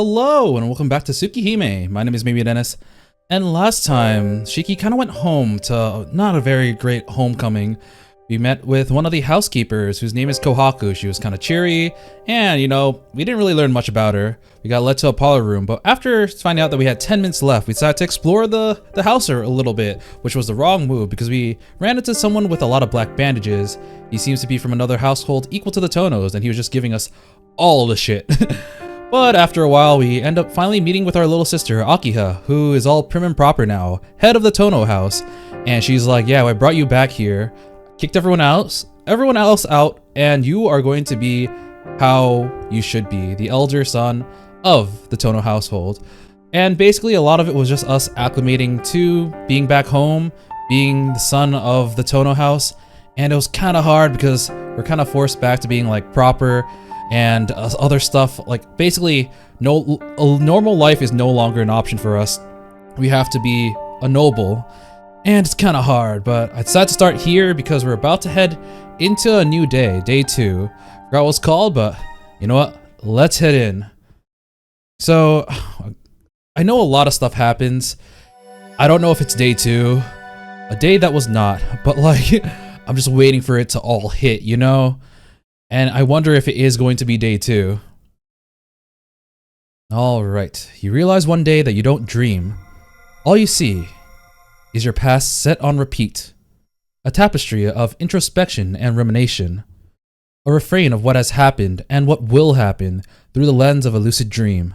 Hello and welcome back to Tsukihime. My name is Maybe Dennis, and last time Shiki kind of went home to not a very great homecoming. We met with one of the housekeepers whose name is Kohaku. She was kind of cheery, and we didn't really learn much about her. We got led to a parlor room, but after finding out that we had 10 minutes left, we decided to explore the house a little bit, which was the wrong move because we ran into someone with a lot of black bandages. He seems to be from another household equal to the Tohnos, and he was just giving us all the shit. But after a while, we end up finally meeting with our little sister, Akiha, who is all prim and proper now, head of the Tohno house. And she's like, yeah, I brought you back here, kicked everyone else out, and you are going to be how you should be, the elder son of the Tohno household. And basically a lot of it was just us acclimating to being back home, being the son of the Tohno house. And it was kind of hard because we're kind of forced back to being like proper and other stuff. Like basically a normal life is no longer an option for us. We have to be a noble, and it's kind of hard, but I decided to start here because we're about to head into a new day 2. Forgot what it's called, but you know what, let's head in. So I know a lot of stuff happens. I don't know if it's day 2, a day that was not, but like I'm just waiting for it to all hit, and I wonder if it is going to be day 2. Alright, you realize one day that you don't dream. All you see is your past set on repeat. A tapestry of introspection and rumination. A refrain of what has happened and what will happen through the lens of a lucid dream.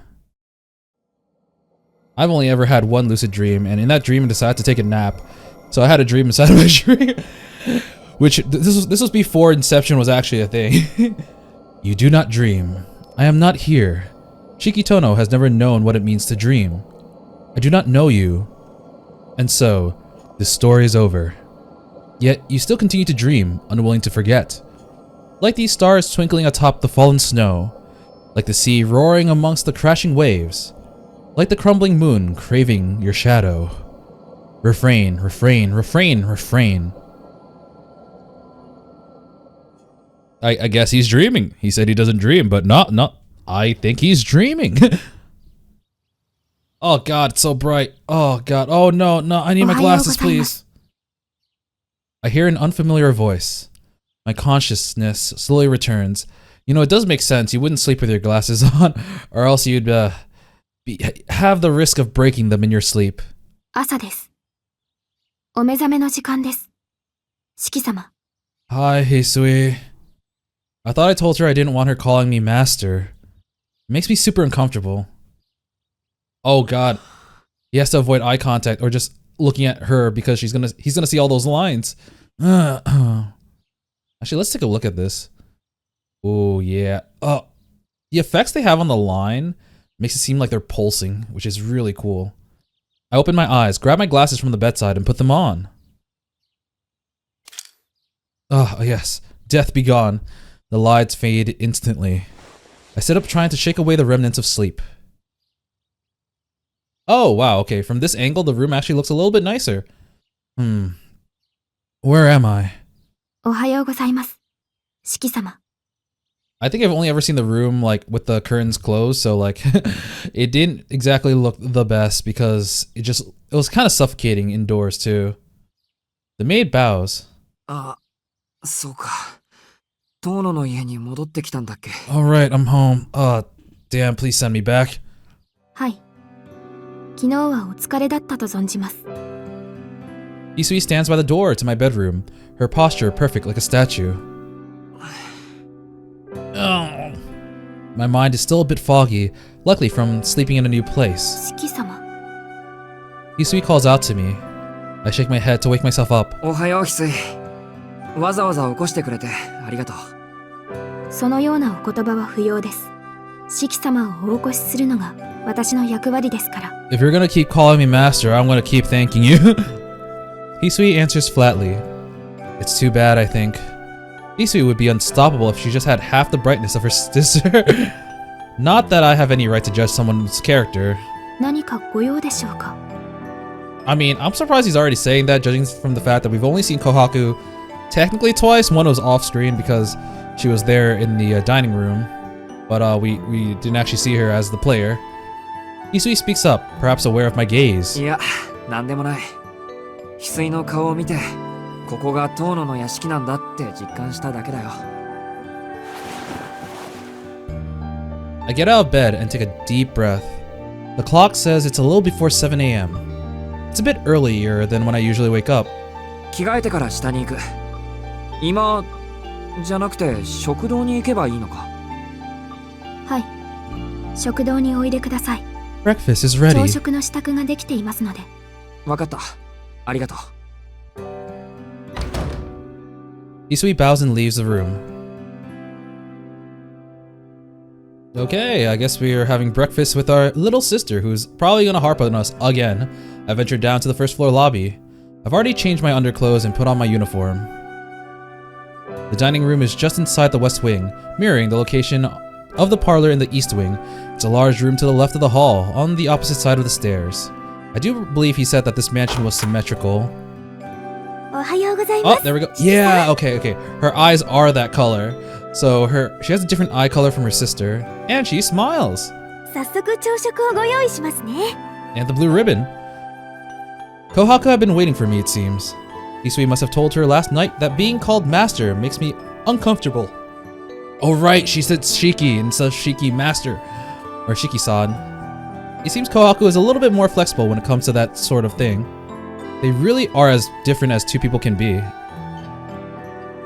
I've only ever had one lucid dream, and in that dream I decided to take a nap. So I had a dream inside of my dream. Which, this was before Inception was actually a thing. You do not dream. I am not here. Shiki Tohno has never known what it means to dream. I do not know you. And so, this story is over. Yet, you still continue to dream, unwilling to forget. Like these stars twinkling atop the fallen snow. Like the sea roaring amongst the crashing waves. Like the crumbling moon craving your shadow. Refrain, refrain, refrain, refrain. I guess he's dreaming. He said he doesn't dream, but not. I think he's dreaming. Oh god, it's so bright. Oh god. Oh no, I need my glasses, please. I hear an unfamiliar voice. My consciousness slowly returns. It does make sense. You wouldn't sleep with your glasses on, or else you'd have the risk of breaking them in your sleep. 朝です。お目覚めの時間です。四季様。 Hi, Hisui. I thought I told her I didn't want her calling me master. It makes me super uncomfortable. Oh god. He has to avoid eye contact or just looking at her because he's gonna see all those lines. Actually, let's take a look at this. Oh yeah. Oh, the effects they have on the line makes it seem like they're pulsing, which is really cool. I open my eyes, grab my glasses from the bedside, and put them on. Oh yes. Death be gone. The lights fade instantly. I sit up trying to shake away the remnants of sleep. Oh, wow, okay. From this angle, the room actually looks a little bit nicer. Where am I? おはようございます。四季様。 I think I've only ever seen the room like with the curtains closed, so like it didn't exactly look the best because it was kind of suffocating indoors too. The maid bows. そうか。トーノの家に戻ってきたんだっけ。 Alright, I'm home. Damn, please send me back. はい。昨日はお疲れだったと存じます。 Isui stands by the door to my bedroom, her posture perfect like a statue. My mind is still a bit foggy, likely from sleeping in a new place. 四季様。 Isui calls out to me. I shake my head to wake myself up. おはよう、翡翠。わざわざ起こしてくれてありがとう。そのようなお言葉は不要です。四季様をお起こしするのが私の役割ですから。 If you're gonna keep calling me master, I'm gonna keep thanking you. Hisui answers flatly. It's too bad, I think. Hisui would be unstoppable if she just had half the brightness of her sister. Not that I have any right to judge someone's character. 何かご用でしょうか。 I mean, I'm surprised he's already saying that, judging from the fact that we've only seen Kohaku technically twice. One was off screen because she was there in the dining room, but we didn't actually see her as the player. Hisui speaks up, perhaps aware of my gaze. いや、なんでもない。翡翠の顔を見て、ここが遠野の屋敷なんだって実感しただけだよ。I get out of bed and take a deep breath. The clock says it's a little before 7 a.m. It's a bit earlier than when I usually wake up. 着替えてから下に行く。今じゃなくて食堂に行けばいいのか。はい。食堂においでください。 Breakfast is 朝 ready. 食の支度ができていますので。わかった。ありがとう。Hisui bows and leaves the room. Okay, I guess we are having breakfast with our little sister, who's probably gonna harp on us again. I ventured down to the first floor lobby. I've already changed my underclothes and put on my uniform. The dining room is just inside the west wing, mirroring the location of the parlor in the east wing. It's a large room to the left of the hall, on the opposite side of the stairs. I do believe he said that this mansion was symmetrical. おはようございま Oh, す。 there we go. Yeah, okay. Her eyes are that color. So she has a different eye color from her sister, and she smiles. 早速朝食をご用意しますね。 And the blue ribbon. Kohaku had been waiting for me, it seems. Hisui must have told her last night that being called master makes me uncomfortable. Oh right, she said Shiki instead of Shiki master. Or Shiki-san. It seems Kohaku is a little bit more flexible when it comes to that sort of thing. They really are as different as two people can be.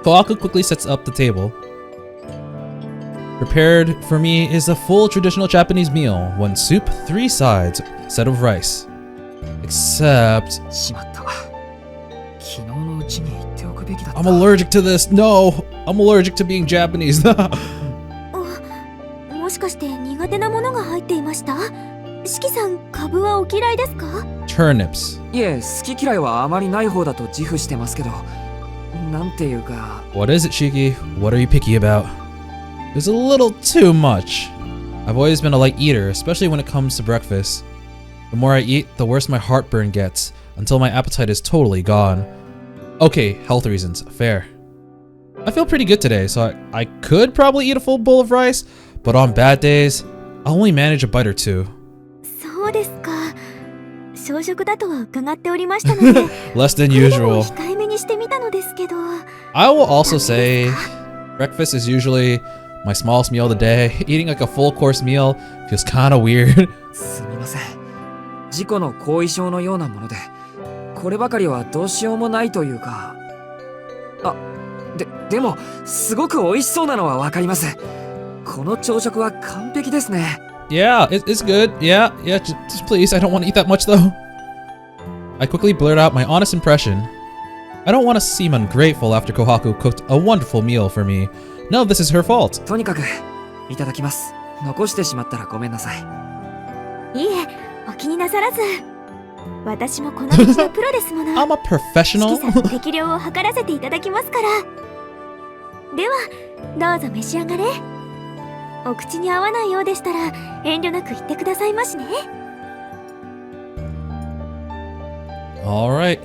Kohaku quickly sets up the table. Prepared for me is a full traditional Japanese meal. 1 soup, 3 sides, set of rice. Except... しまった。昨日のうちに言っておくべきだった。 I'm allergic to this! No! I'm allergic to being Japanese! もしかして苦手なものが入っていました？四季さん、カブはお嫌いですか？ Turnips. いえ、好き嫌いはあまりない方だと自負してますけど、なんていうか。 What is it, Shiki? What are you picky about? There's a little too much. I've always been a light eater, especially when it comes to breakfast. The more I eat, the worse my heartburn gets, until my appetite is totally gone. Okay, health reasons, fair. I feel pretty good today, so I could probably eat a full bowl of rice, but on bad days, I'll only manage a bite or two. そうですか。朝食だとは伺っておりましたので、 Less than これで usual. も控えめにしてみたのですけど。I will also say, breakfast is usually my smallest meal of the day. Eating like a full course meal feels kinda weird. すみません。事故の後遺症のようなもので、こればかりはどうしようもないというか。あ、でも、すごく美味しそうなのはわかります。この朝食は完璧ですね。Yeah, it's good. Yeah, just please. I don't want to eat that much though. I quickly blurt out my honest impression. I don't want to seem ungrateful after Kohaku cooked a wonderful meal for me. No, this is her fault. とにかく、いただきます。残してしまったらごめんなさい。いいえ、お気になさらず。私もこの道のプロですもの。I'm a 四季 professional. さんの適量を測らせていただきますから。では、どうぞ召し上がれ。お口に合わないようでしたら遠慮なく言ってくださいましね。 Alright.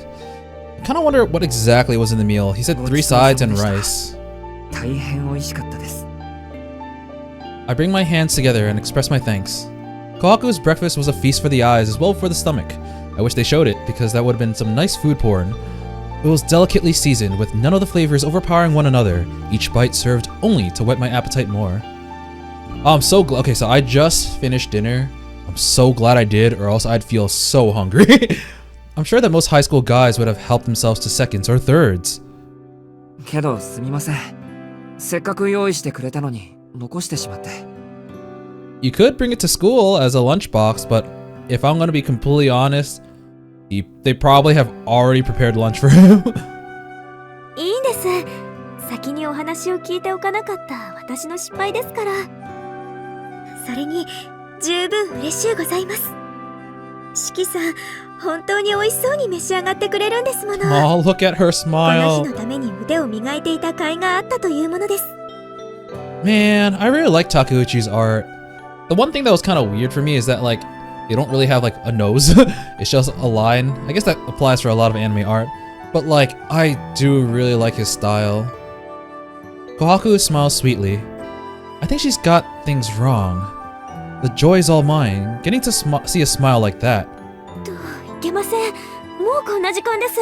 I kind of wonder what exactly was in the meal. He said 3 sides and rice. 大変美味しかったです。I bring my hands together and express my thanks. Kohaku's breakfast was a feast for the eyes as well as for the stomach. I wish they showed it, because that would have been some nice food porn. It was delicately seasoned, with none of the flavors overpowering one another, each bite served only to whet my appetite more. Oh, I'm so glad. Okay, so I just finished dinner. I'm so glad I did, or else I'd feel so hungry. I'm sure that most high school guys would have helped themselves to seconds or thirds. けどすみません。せっかく用意してくれたのに残してしまって。You could bring it to school as a lunchbox, but if I'm gonna be completely honest, they probably have already prepared lunch for him. いいんです。先にお話を聞いておかなかった私の失敗ですから。それに十分嬉しゅうございます。四季さん、本当に美味しそうに召し上がってくれるんですもの。 Oh, look at her この smile. 日のために腕を磨いていた甲斐があったというものです。 Man, I really like Takeuchi's art. The one thing that was kind of weird for me is that, like, they don't really have, like, a nose. It's just a line. I guess that applies for a lot of anime art. But, like, I do really like his style. Kohaku smiles sweetly. I think she's got things wrong. The joy's all mine. Getting to see a smile like that. いけません。もうこんな時間です。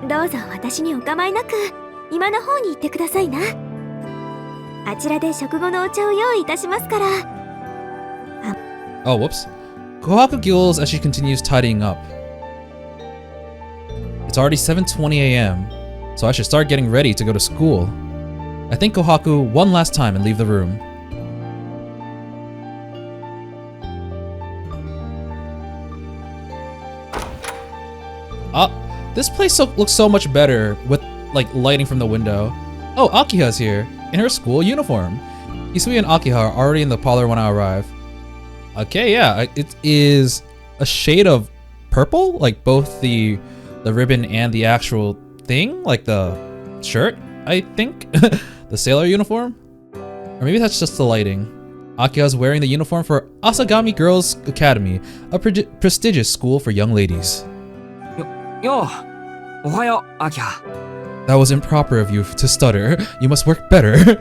どうぞ私にお構いなく、今の方に行ってくださいな。あちらで食後のお茶を用意いたしますから。Oh, whoops. Kohaku giggles as she continues tidying up. It's already 7:20 a.m., so I should start getting ready to go to school. I thank Kohaku one last time and leave the room. This place looks so much better with like lighting from the window. Oh, Akiha's here in her school uniform. Hisui and Akiha are already in the parlor when I arrive. Okay, yeah, it is a shade of purple, like both the ribbon and the actual thing, like the shirt, I think. The sailor uniform? Or maybe that's just the lighting. Akiha's wearing the uniform for Asagami Girls Academy, a prestigious school for young ladies. Yo, ohayo, Akiha. That was improper of you to stutter. You must work better.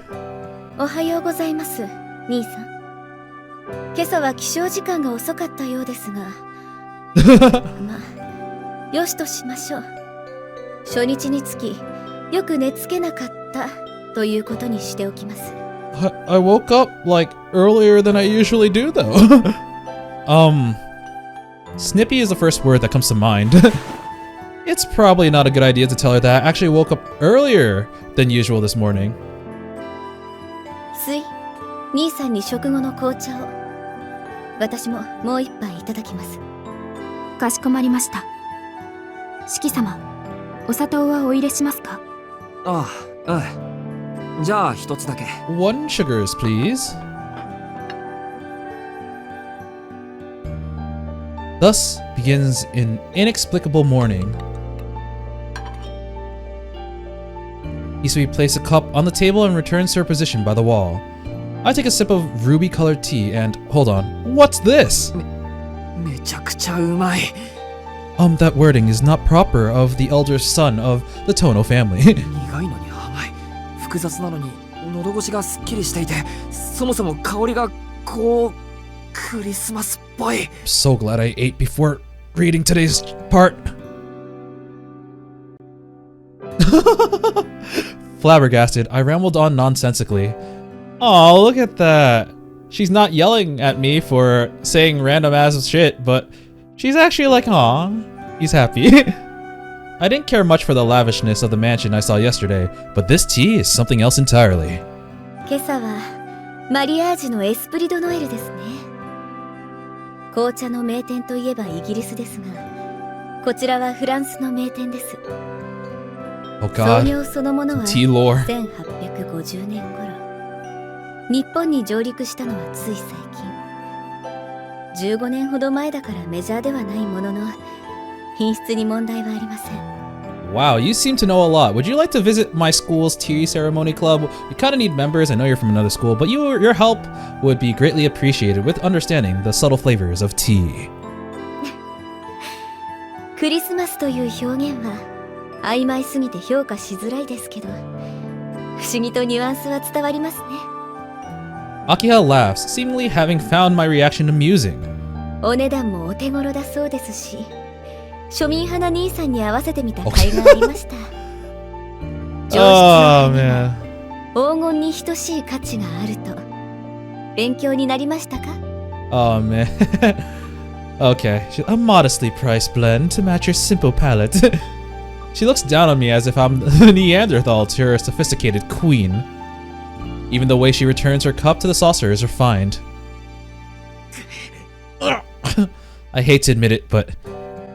おはようございます、兄さん。今朝は起床時間が遅かったようですが、まあ、よしとしましょう。初日につき、よく寝つけなかったということにしておきます。I woke up like earlier than I usually do, though. Snippy is the first word that comes to mind. It's probably not a good idea to tell her that I actually woke up earlier than usual this morning. すい、兄さんに食後の紅茶を。私ももう一杯いただきます。かしこまりました。四季様、お砂糖はお入れしますか？ああ、うん。じゃあ一つだけ。One sugars, please. Thus begins an inexplicable morning. Hisui places a cup on the table and returns to her position by the wall. I take a sip of ruby-colored tea and hold on. What's this? めちゃくちゃうまい。That wording is not proper of the elder son of the Tohno family. 苦いのに甘い。複雑なのに喉越しがすっきりしていて、そもそも香りがこうクリスマスっぽい。I'm so glad I ate before reading today's part. Flabbergasted, I rambled on nonsensically. Oh, look at that. She's not yelling at me for saying random ass shit, but she's actually like, aw, he's happy. I didn't care much for the lavishness of the mansion I saw yesterday, but this tea is something else entirely. 今朝はマリアージュのエスプリドノエルですね。紅茶の名店といえばイギリスですが、こちらはフランスの名店です。Oh 創 god, 業そのものは tea lore. 1850年頃、日本に上陸したのはつい最近。15年ほど前だからメジャーではないものの、品質に問題はありません。Wow, you seem to know a lot. Would you like to visit my school's tea ceremony club? We kind of need members. I know you're from another school, but your help would be greatly appreciated with understanding the subtle flavors of tea. クリスマスという表現は曖昧すぎて評価しづらいですけど、不思議とニュアンスは伝わりますね。Akiha laughs, seemingly having found my reaction amusing. お値段もお手頃だそうですし、庶民派な兄さんに合わせてみた甲斐がありました。上質な man. 黄金に等しい価値があると勉強になりましたか？ Oh man. Okay, a modestly priced blend to match your simple palate. She looks down on me as if I'm the Neanderthal to her sophisticated queen. Even the way she returns her cup to the saucer is refined. I hate to admit it, but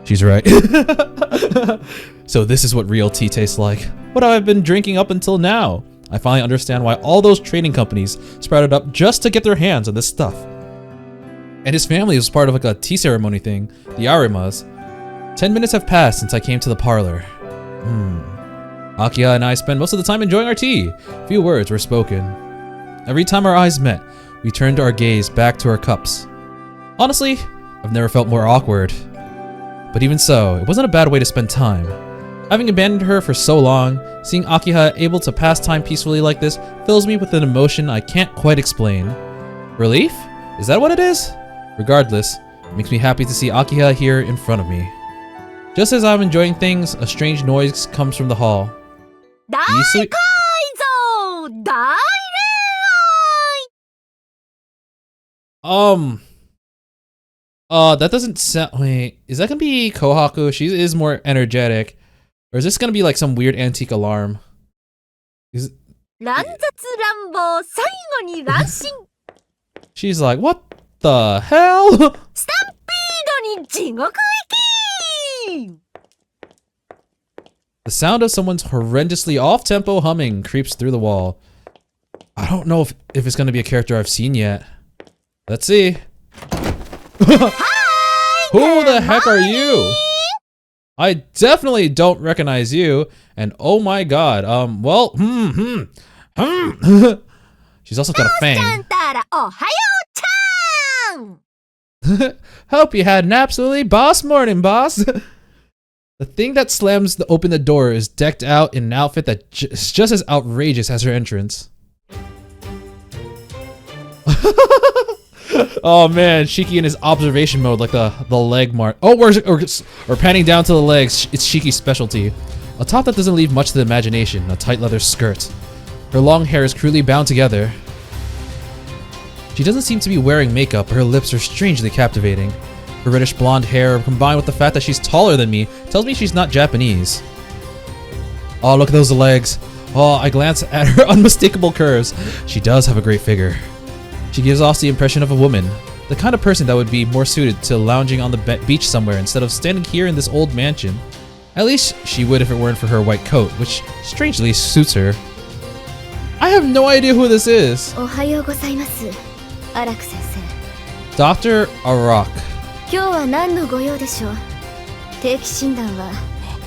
she's right. So this is what real tea tastes like. What I've been drinking up until now. I finally understand why all those trading companies sprouted up just to get their hands on this stuff. And his family was part of like a tea ceremony thing, the Arimas. 10 minutes have passed since I came to the parlor. Akiha and I spent most of the time enjoying our tea. Few words were spoken. Every time our eyes met, we turned our gaze back to our cups. Honestly, I've never felt more awkward. But even so, it wasn't a bad way to spend time. Having abandoned her for so long, seeing Akiha able to pass time peacefully like this fills me with an emotion I can't quite explain. Relief? Is that what it is? Regardless, it makes me happy to see Akiha here in front of me. Just as I'm enjoying things, a strange noise comes from the hall. 大改造大恋愛 That doesn't sound. Wait, is that gonna be Kohaku? She is more energetic. Or is this gonna be like some weird antique alarm? 乱雑乱暴最後に乱心 She's like, what the hell? スタンピードに地獄行き The sound of someone's horrendously off-tempo humming creeps through the wall. I don't know if it's gonna be a character I've seen yet. Let's see. Who the heck are you? I definitely don't recognize you. And oh my god, well, She's also got a fang. たらおはようちゃん Hope you had an absolutely boss morning, boss. The thing that slams open the door is decked out in an outfit that is just as outrageous as her entrance. Oh man, Shiki in his observation mode, like the leg mark. Oh, we're panning down to the legs. It's Shiki's specialty. A top that doesn't leave much to the imagination, a tight leather skirt. Her long hair is crudely bound together. She doesn't seem to be wearing makeup, but her lips are strangely captivating. Her reddish blonde hair, combined with the fact that she's taller than me, tells me she's not Japanese. Oh, look at those legs. Oh, I glance at her unmistakable curves. She does have a great figure. She gives off the impression of a woman, the kind of person that would be more suited to lounging on the beach somewhere instead of standing here in this old mansion. At least she would if it weren't for her white coat, which strangely suits her. I have no idea who this is. おはようございますアラク先生 Dr. Arak. 今日は何のご用でしょう定期診断は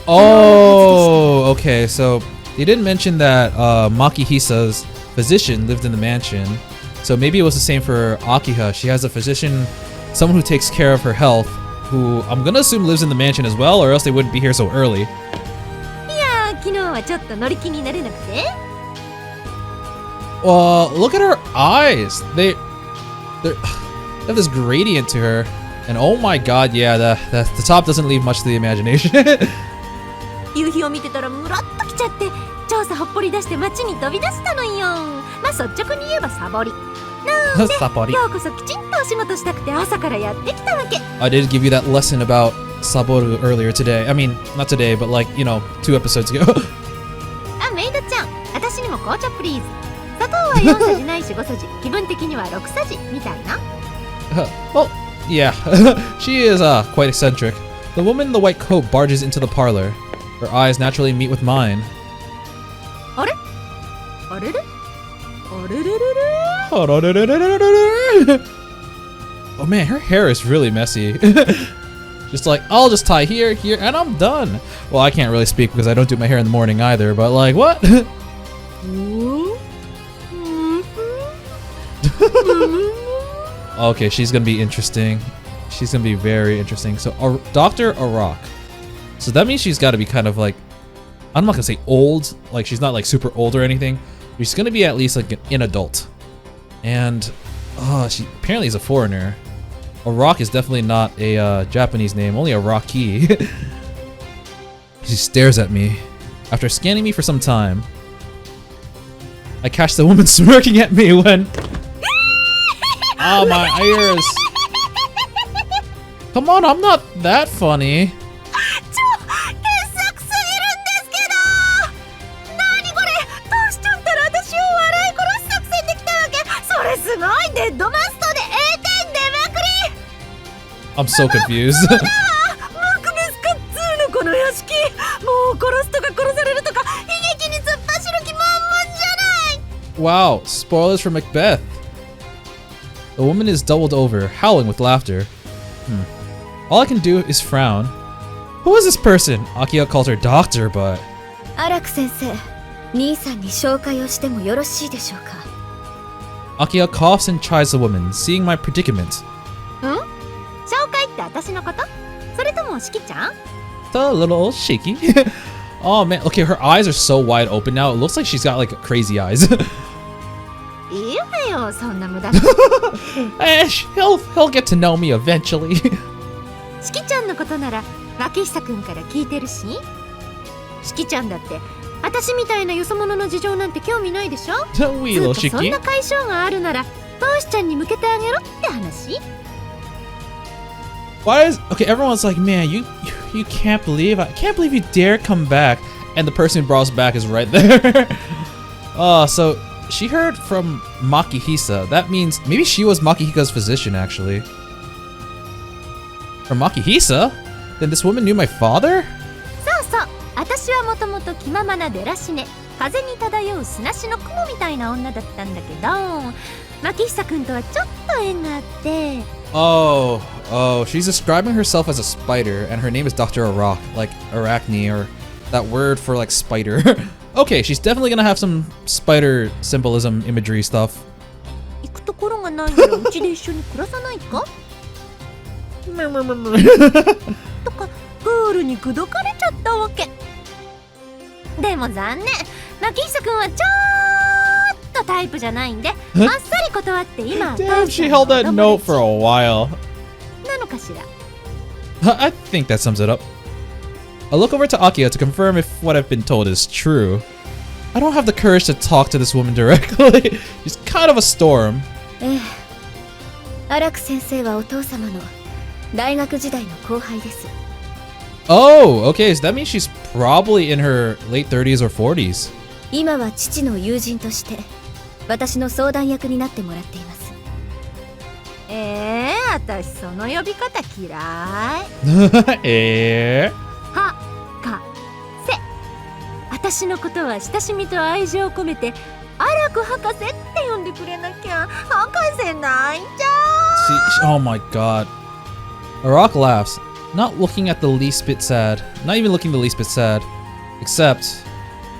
Oh, okay, so they didn't mention that Makihisa's physician lived in the mansion. So maybe it was the same for Akiha. She has a physician, someone who takes care of her health, who I'm gonna assume lives in the mansion as well, or else they wouldn't be here so early. いや昨日はちょっと乗り気になれなくて Look at her eyes. They have this gradient to her. And oh my god, yeah, the top doesn't leave much to the imagination. 夕日を見てたらムラっときちゃって調査ほっぽり出して街に飛び出したのよまあ率直に言えばサボりなんで今日こそきちんとお仕事したくて朝からやってきたわけ I did give you that lesson about Saboru earlier today. I mean, not today, but like, you know, 2 episodes ago. あメイドちゃん私にも紅茶プリーズ砂糖は4さじないし5さじ気分的には6さじみたいな Well, yeah, she is quite eccentric. The woman in the white coat barges into the parlor. Her eyes naturally meet with mine. あれあれれあれれれれ Oh man, her hair is really messy. Just like, I'll just tie here, here, and I'm done. Well, I can't really speak because I don't do my hair in the morning either, but like, what? Okay, she's gonna be interesting. She's gonna be very interesting. So, Dr. Arak. So that means she's gotta be kind of like, I'm not gonna say old, like she's not like super old or anything. She's gonna be at least like an adult. And, she apparently is a foreigner. Arak is definitely not a Japanese name, only Araki. She stares at me. After scanning me for some time, I catch the woman smirking at me when... Oh, my ears. Come on, I'm not that funny. すごいデッドマストで A 点出まくり I'm so confused. マクベスかっつーのこの屋敷もう殺すとか殺されるとか悲劇に突っ走る気満々じゃない Wow, spoilers for Macbeth. The woman is doubled over, howling with laughter. All I can do is frown. Who is this person? Akiha calls her doctor, but... アラク先生兄さんに紹介をしてもよろしいでしょうか Akiha coughs and chides the woman, seeing my predicament. 紹介って私のことそれともシキちゃん The little shaky. Oh man, okay, her eyes are so wide open now. It looks like she's got like crazy eyes. いいわよよ、そんな無駄 He'll get to know me eventually. しきちゃんのことなら脇久くんから聞いてるし、しきちゃんだって私みたいなよそ者の事情なんて興味ないでしょ。We little そん Shiki. な解消があるならトウシちゃんに向けてあげろって話。 Why is okay? Everyone's like, man, you can't believe I can't believe you dare come back, and the person who brought us back is right there. So she heard from Makihisa. That means maybe she was Makihisa's physician, actually. From Makihisa? Then this woman knew my father? そうそう、私はもともと気ままなデラシネ、風に漂う砂しの雲みたいな女だったんだけど、牧久くんとはちょっと縁があって。 Oh, she's describing herself as a spider, and her name is Dr. Arak, like arachne, or that word for like spider. Okay, she's definitely gonna have some spider symbolism imagery stuff. 行くところがないならうちで一緒に暮らさないかとかプールに口説かれちゃったわけ。でも残念、牧久くんはちょっとタイプじゃないんで、あっさり断って今は Damn, she held that note for a while. なのかしら。 I think that sums it up. I look over to Akia to confirm if what I've been told is true. I don't have the courage to talk to this woman directly. She's kind of a storm. ええ、荒木先生はお父様の大学時代の後輩です。 Oh, okay, so that means she's probably in her late 30s or 40s. 今は父の友人として私の相談役になってもらっています。私その呼び方嫌い。はかせ。私のことは親しみと愛情を込めて荒く博士って呼んでくれなきゃ。博士泣いちゃう。 Oh my god. Arak laughs, not looking at the least bit sad. Not even looking the least bit sad. Except,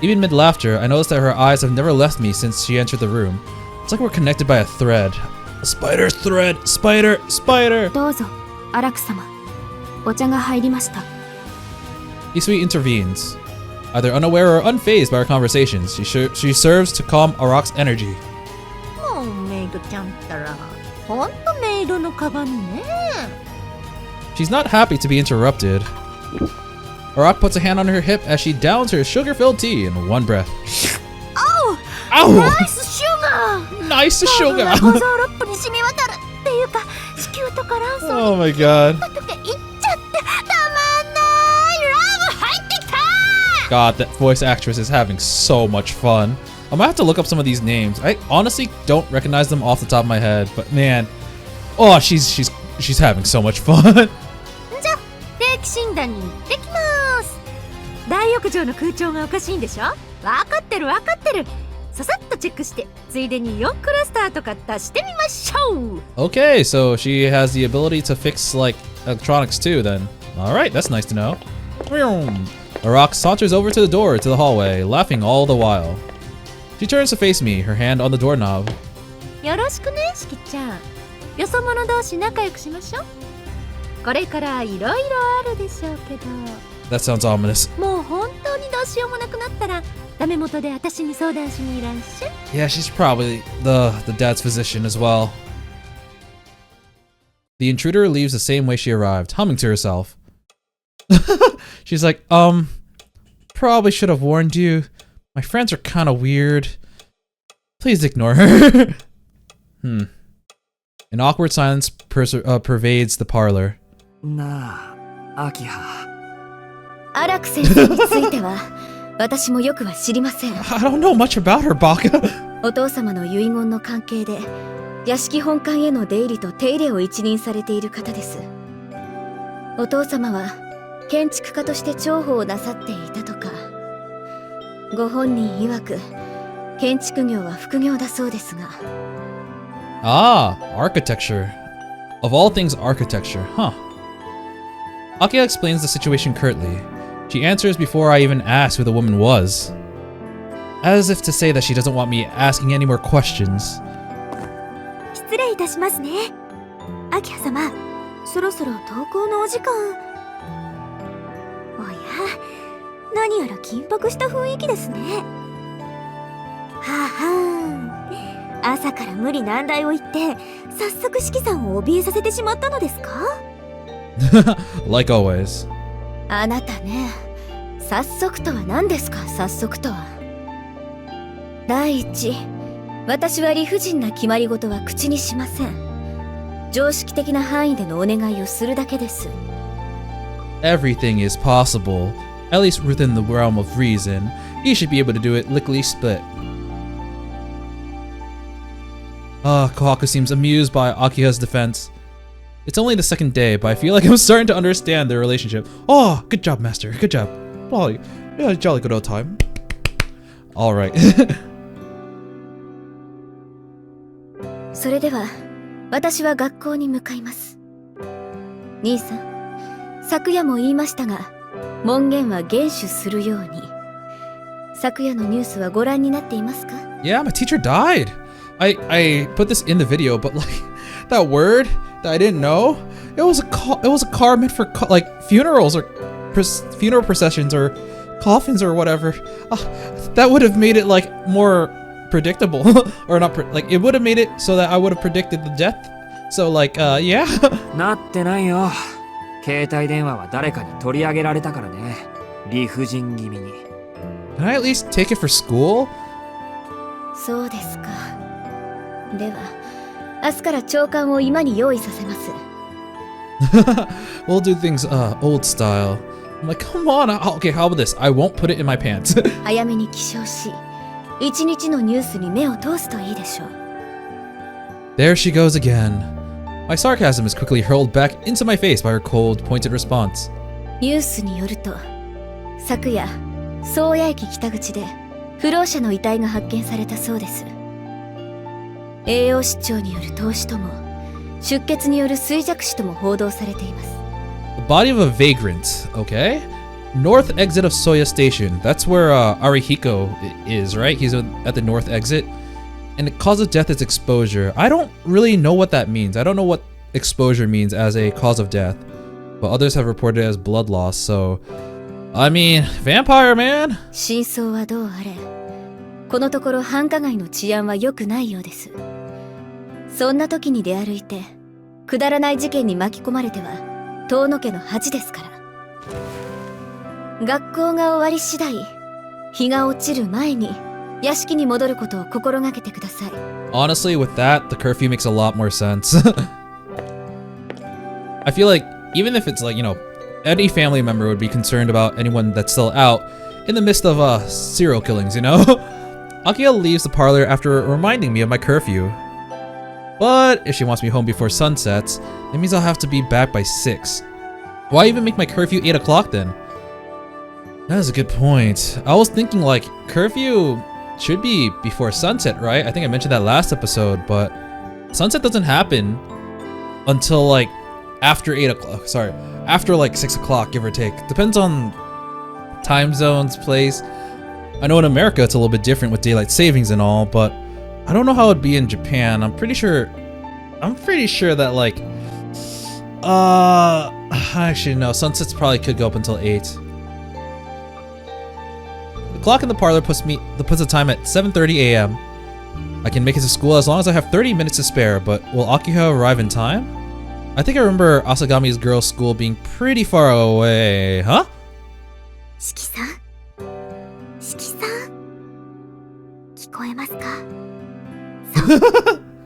even mid-laughter, I notice that her eyes have never left me since she entered the room. It's like we're connected by a thread. A spider thread! Spider! Spider! どうぞ、荒木様。お茶が入りました。Isui intervenes. Either unaware or unfazed by our conversations, she serves to calm Arak's energy. もうメイドちゃんったらほんとメイドの鏡ね。 She's not happy to be interrupted. Arak puts a hand on her hip as she downs her sugar-filled tea in one breath. Oh! Ow! Nice sugar! Nice sugar! 構造ロップに染み渡るっていうか、子宮とか卵巣に Oh my god. いっちゃってたまんないラブ入ってきた。 God, that voice actress is having so much fun. I'm gonna have to look up some of these names. I honestly don't recognize them off the top of my head, but man, oh, she's having so much fun. じゃ、定期診断に行ってきます。大浴場の空調がおかしいんでしょ。わかってるわかってる。ささっとチェックして、ついでに4クラスターとか足してみましょう。 Okay, so she has the ability to fix like electronics too then. Alright, that's nice to know. Arak saunters over to the door to the hallway, laughing all the while. She turns to face me, her hand on the doorknob. よろしくね、しきちゃん。よそ者同士仲良くしましょう。これからいろいろあるでしょうけど。 That sounds ominous. もう本当にどうしようもなくなったら、ダメ元で私に相談しにいらっしゃい。 Yeah, she's probably the dad's physician as well. The intruder leaves the same way she arrived, humming to herself. She's like, probably should have warned you. My friends are kind of weird. Please ignore her. An awkward silence pervades the parlor. なあ、アキハ。荒木先生については私もよくは知りません。 I don't know much about her, Baka. お父様の遺言の関係で屋敷本館への出入りと手入れを一任されている方です。お父様は建築家として重宝をなさっていたとか。ご本人曰く建築業は副業だそうですが。 Ah, architecture. Of all things, architecture, huh? Akia explains the situation curtly. She answers before I even ask who the woman was. As if to say that she doesn't want me asking any more questions. 失礼いたしますね。アキハ様、そろそろ登校のお時間。おや、何やら緊迫した雰囲気ですね。はあはあ、朝から無理難題を言って早速四季さんを怯えさせてしまったのですか？ Like always. あなたね、早速とは何ですか？早速とは。第一、私は理不尽な決まり事は口にしません。常識的な範囲でのお願いをするだけです。Everything is possible, at least within the realm of reason. You should be able to do it lickety split. Kohaku seems amused by Akiha's defense. It's only the second day, but I feel like I'm starting to understand their relationship. Oh, good job, Master. Good job. Jolly, yeah, jolly good old time. Alright. それでは、私は学校に向かいます。兄さん、昨夜も言いましたが、門限は厳守するように。昨夜のニュースはご覧になっていますか？ Yeah, my teacher died. I put this in the video, but like that word that I didn't know, it was a car meant for like funerals or funeral processions or coffins or whatever. That would have made it like more predictable or not like it would have made it so that I would have predicted the death. So like yeah. なってないよ。携帯電話は誰かに取り上げられたからね。理不尽気味に。Can I at least take it for school? そうですか。では、明日から朝刊を今に用意させます。We'll do things old style. I'm like, come on. Okay, how about this? I won't put it in my pants. 早めに起床し、一日のニュースに目を通すといいでしょう。There she goes again. My sarcasm is quickly hurled back into my face by her cold, pointed response. ニュースによると、昨夜、宗谷駅北口で不老者の遺体が発見されたそうです。栄養失調による凍死とも、出血による衰弱死とも報道されています。The body of a vagrant, okay? North exit of Soya Station. That's where Arihiko is, right? He's at the north exit. And the cause of death is exposure. I don't really know what that means. I don't know what exposure means as a cause of death. But others have reported it as blood loss, so... I mean, vampire, man! 真相はどうあれ、このところ繁華街の治安は良くないようです。そんな時に出歩いて、くだらない事件に巻き込まれては、遠野家の恥ですから。学校が終わり次第、日が落ちる前に、屋敷に戻ることを心がけてください。Honestly, with that, the curfew makes a lot more sense. I feel like, even if it's like, you know, any family member would be concerned about anyone that's still out in the midst of serial killings, you know? Akiha leaves the parlor after reminding me of my curfew. But if she wants me home before sunsets, that means I'll have to be back by 6. Why even make my curfew 8 o'clock then? That is a good point. I was thinking like, curfew should be before sunset, right? I think I mentioned that last episode, but sunset doesn't happen until like after 8 o'clock. Sorry, after like 6 o'clock, give or take. Depends on time zones, place. I know in America it's a little bit different with daylight savings and all, but I don't know how it'd be in Japan. I'm pretty sure that like actually no, sunsets probably could go up until 8. The clock in the parlor puts the time at 7:30 a.m. I can make it to school as long as I have 30 minutes to spare, but will Akiha arrive in time? I think I remember Asagami's girls' school being pretty far away, huh? 四季さん、四季さん、聞こえますか？そう、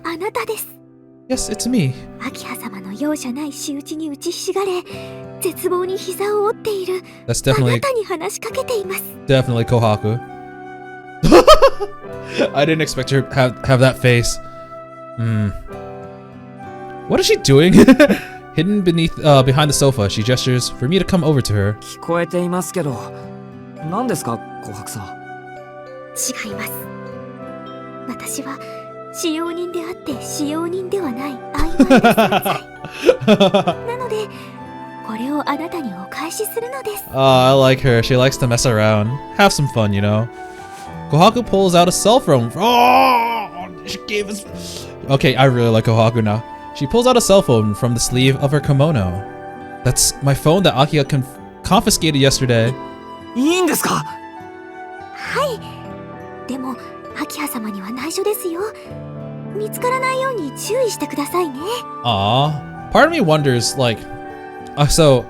あなたです。Yes, it's me. 秋葉様の容赦ない仕打ちに打ちひしがれ、絶望に膝を折っている That's あ definitely なたに話しかけています。Definitely Kohaku. I didn't expect her to have that face. What is she doing? Hidden behind the sofa, she gestures for me to come over to her. 聞こえていますけど、何ですか、琥珀さん。違います。私は使用人であって使用人ではない曖昧な存在。なので、これをあなたにお返しするのです。I like her. She likes to mess around. Have some fun, you know. Kohaku pulls out a cell phone. Oh, she gave us... Okay, I really like Kohaku now. She pulls out a cell phone from the sleeve of her kimono. That's my phone that Akiha confiscated yesterday. いいんですか？はい。でも、秋葉様には内緒ですよ。見つからないように注意してくださいね。 Aw. Part of me wonders, like, so,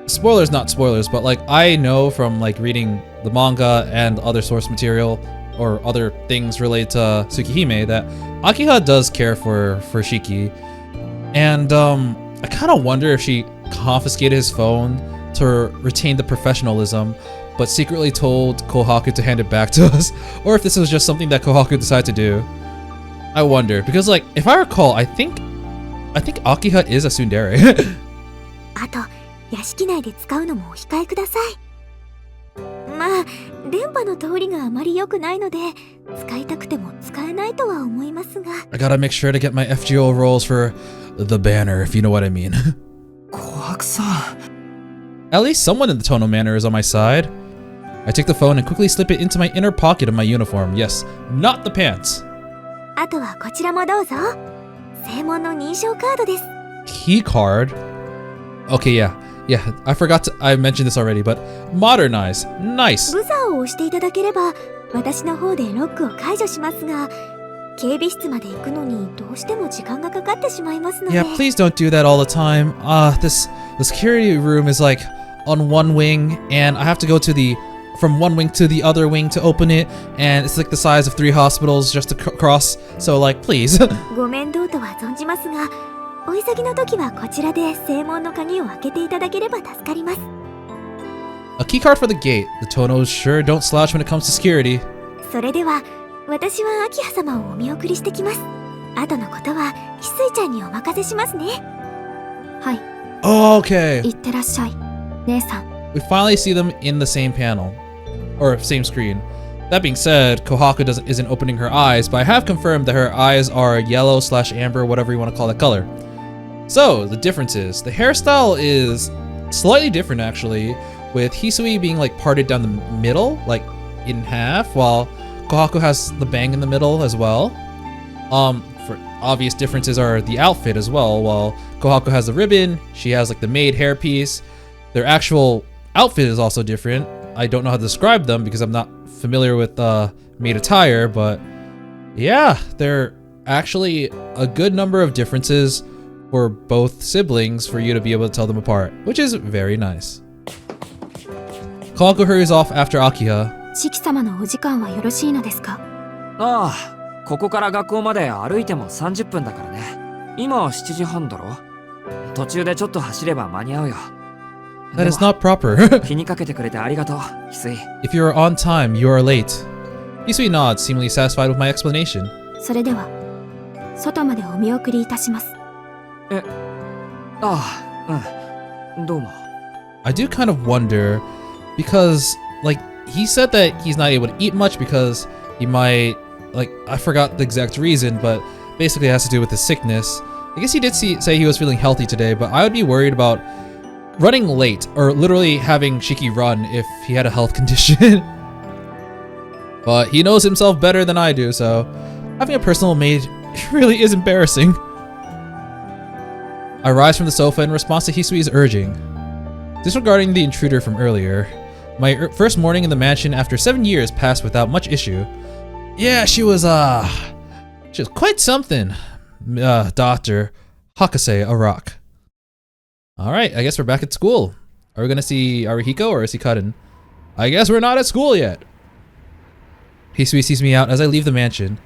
spoilers, not spoilers, but like, I know from like reading the manga and other source material or other things related to Tsukihime that Akiha does care for Shiki. And I kind of wonder if she confiscated his phone to retain the professionalism, but secretly told Kohaku to hand it back to us, or if this was just something that Kohaku decided to do. I wonder, because like, if I recall, I think Akiha is a tsundere. あと屋敷内で使うのもお控えください。まあ電波の通りがあまり良くないので使いたくても使えないとは思いますが。 I gotta make sure to get my FGO rolls for the banner, if you know what I mean. 琥珀さん。 At least someone in the Tohno manor is on my side. I take the phone and quickly slip it into my inner pocket of my uniform. Yes, not the pants. あとはこちらもどうぞ。正門の認証カードです。 Key card? Okay, yeah, I forgot I mentioned this already, but modernize. Nice. ブザーを押していただければ私の方でロックを解除しますが、警備室まで行くのにどうしても時間がかかってしまいますので。 Yeah, please don't do that all the time. The security room is like on one wing, and I have to go from one wing to the other wing to open it, and it's like the size of 3 hospitals just to cross. So like, please. ご面倒とは存じますが、お急ぎの時はこちらで正門の鍵を開けていただければ助かります。 A key card for the gate. The Tohnos sure don't slouch when it comes to security. それでは私は明葉様をお見送りしてきます。後のことは翡翠ちゃんにお任せしますね。はい。 Oh, okay. いってらっしゃい、姉さん。 We finally see them in the same panel. Or same screen. That being said, Kohaku isn't opening her eyes, but I have confirmed that her eyes are yellow/amber, whatever you want to call that color. So, the difference is, the hairstyle is slightly different actually, with Hisui being like parted down the middle, like in half, while Kohaku has the bang in the middle as well. For obvious differences are the outfit as well. While Kohaku has the ribbon, she has like the maid hairpiece. Their actual outfit is also different. I don't know how to describe them because I'm not familiar with maid attire, but yeah, there are actually a good number of differences for both siblings for you to be able to tell them apart, which is very nice. Kohaku hurries off after Akiha. 四季様のお時間はよろしいのですか？ああ、ここから学校まで歩いても30分だからね。今は7時半だろ。途中でちょっと走れば間に合うよ。 That is not proper. 気にかけてくれてありがとう、翡翠。 If you are on time, you are late. Hisui nods, seemingly satisfied with my explanation. それでは外までお見送りいたします。ああ、どうも。 I do kind of wonder, because, like, he said that he's not able to eat much because he might, like, I forgot the exact reason, but basically it has to do with his sickness. I guess he did say he was feeling healthy today, but I would be worried about running late, or literally having Shiki run if he had a health condition. But he knows himself better than I do, so having a personal maid really is embarrassing. I rise from the sofa in response to Hisui's urging. Disregarding the intruder from earlier, my first morning in the mansion after 7 years passed without much issue. Yeah, she was quite something, Dr. Hakase Arak. Alright, I guess we're back at school. Are we gonna see Arihiko or is he cutting? I guess we're not at school yet. Hisui sees me out as I leave the mansion.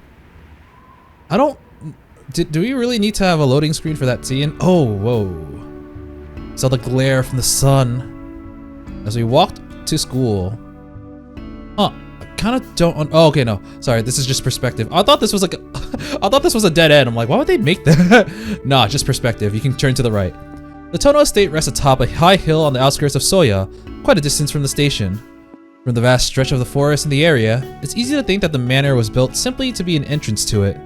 Do we really need to have a loading screen for that scene? Oh, whoa. Saw the glare from the sun as we walked to school. Huh, I kind of don't, oh, okay, no, sorry, this is just perspective. I thought this was like I thought this was a dead end. I'm like, why would they make that? Nah, just perspective. You can turn to the right. The Tohno estate rests atop a high hill on the outskirts of Soya, quite a distance from the station. From the vast stretch of the forest in the area, it's easy to think that the manor was built simply to be an entrance to it.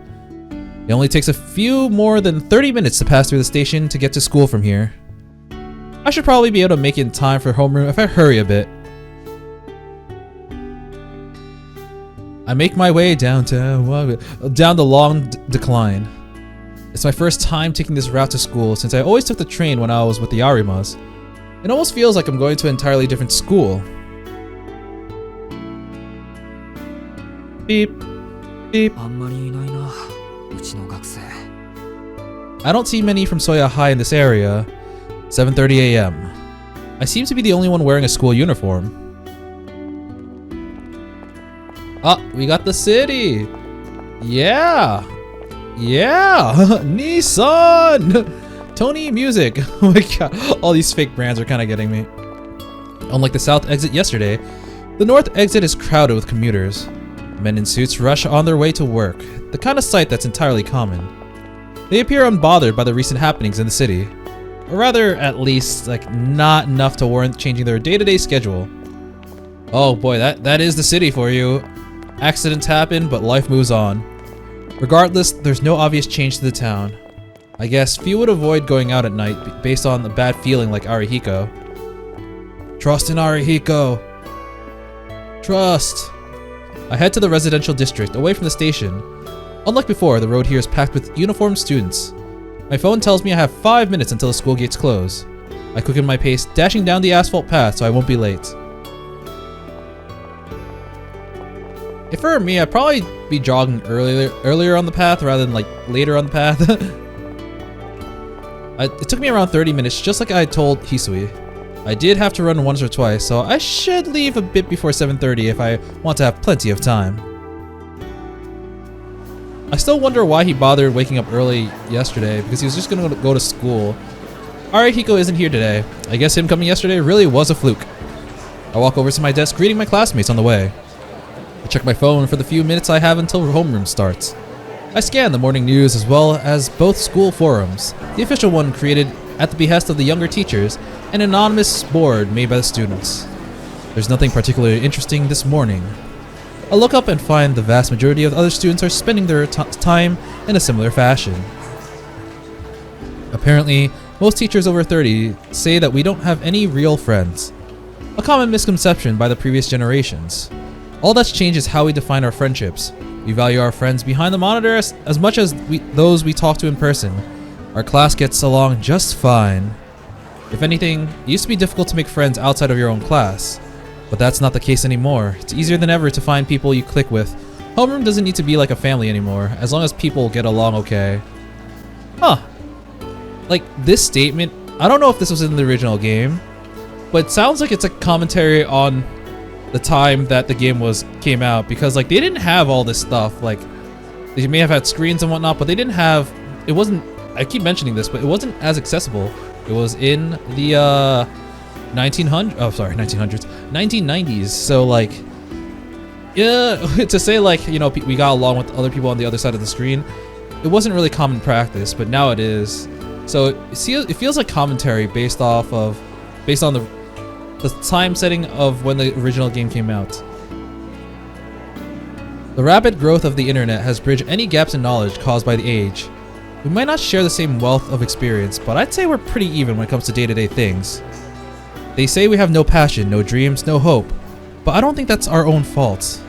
It only takes a few more than 30 minutes to pass through the station to get to school from here. I should probably be able to make it in time for homeroom if I hurry a bit. I make my way down the long decline. It's my first time taking this route to school since I always took the train when I was with the Arimas. It almost feels like I'm going to an entirely different school. Beep, beep. あんまりいないな、うちの I don't see many from Soya High in this area. 7:30 a.m. I seem to be the only one wearing a school uniform. Ah, we got the city! Yeah! Yeah! Nissan! Tony Music! Oh my god, all these fake brands are kind of getting me. Unlike the south exit yesterday, the north exit is crowded with commuters. Men in suits rush on their way to work, the kind of sight that's entirely common. They appear unbothered by the recent happenings in the city. Or rather, at least, like, not enough to warrant changing their day-to-day schedule. Oh boy, that is the city for you. Accidents happen, but life moves on. Regardless, there's no obvious change to the town. I guess few would avoid going out at night based on the bad feeling like Arihiko. Trust in Arihiko. Trust. I head to the residential district, away from the station. Unlike before, the road here is packed with uniformed students. My phone tells me I have 5 minutes until the school gates close. I quicken my pace, dashing down the asphalt path so I won't be late. If it were me, I'd probably be jogging earlier on the path rather than like later on the path. It took me around 30 minutes, just like I told Hisui. I did have to run once or twice, so I should leave a bit before 7:30 if I want to have plenty of time. I still wonder why he bothered waking up early yesterday, because he was just gonna go to school. Arihiko isn't here today. I guess him coming yesterday really was a fluke. I walk over to my desk, greeting my classmates on the way. I check my phone for the few minutes I have until homeroom starts. I scan the morning news as well as both school forums, the official one created at the behest of the younger teachers, and an anonymous board made by the students. There's nothing particularly interesting this morning. I look up and find the vast majority of other students are spending their time in a similar fashion. Apparently, most teachers over 30 say that we don't have any real friends. A common misconception by the previous generations. All that's changed is how we define our friendships. We value our friends behind the monitor as much as those we talk to in person. Our class gets along just fine. If anything, it used to be difficult to make friends outside of your own class. But that's not the case anymore. It's easier than ever to find people you click with. Homeroom doesn't need to be like a family anymore, as long as people get along okay. Huh. Like, this statement, I don't know if this was in the original game, but it sounds like it's a commentary on the time that the game came out, because like they didn't have all this stuff. Like, they may have had screens and whatnot, but they didn't have, it wasn't, I keep mentioning this, but it wasn't as accessible. It was in the 1990s. So like, yeah, to say like, you know, we got along with other people on the other side of the screen, it wasn't really common practice, but now it is. So it feels like commentary based on the time setting of when the original game came out. The rapid growth of the internet has bridged any gaps in knowledge caused by the age. We might not share the same wealth of experience, but I'd say we're pretty even when it comes to day-to-day things. They say we have no passion, no dreams, no hope, but I don't think that's our own fault.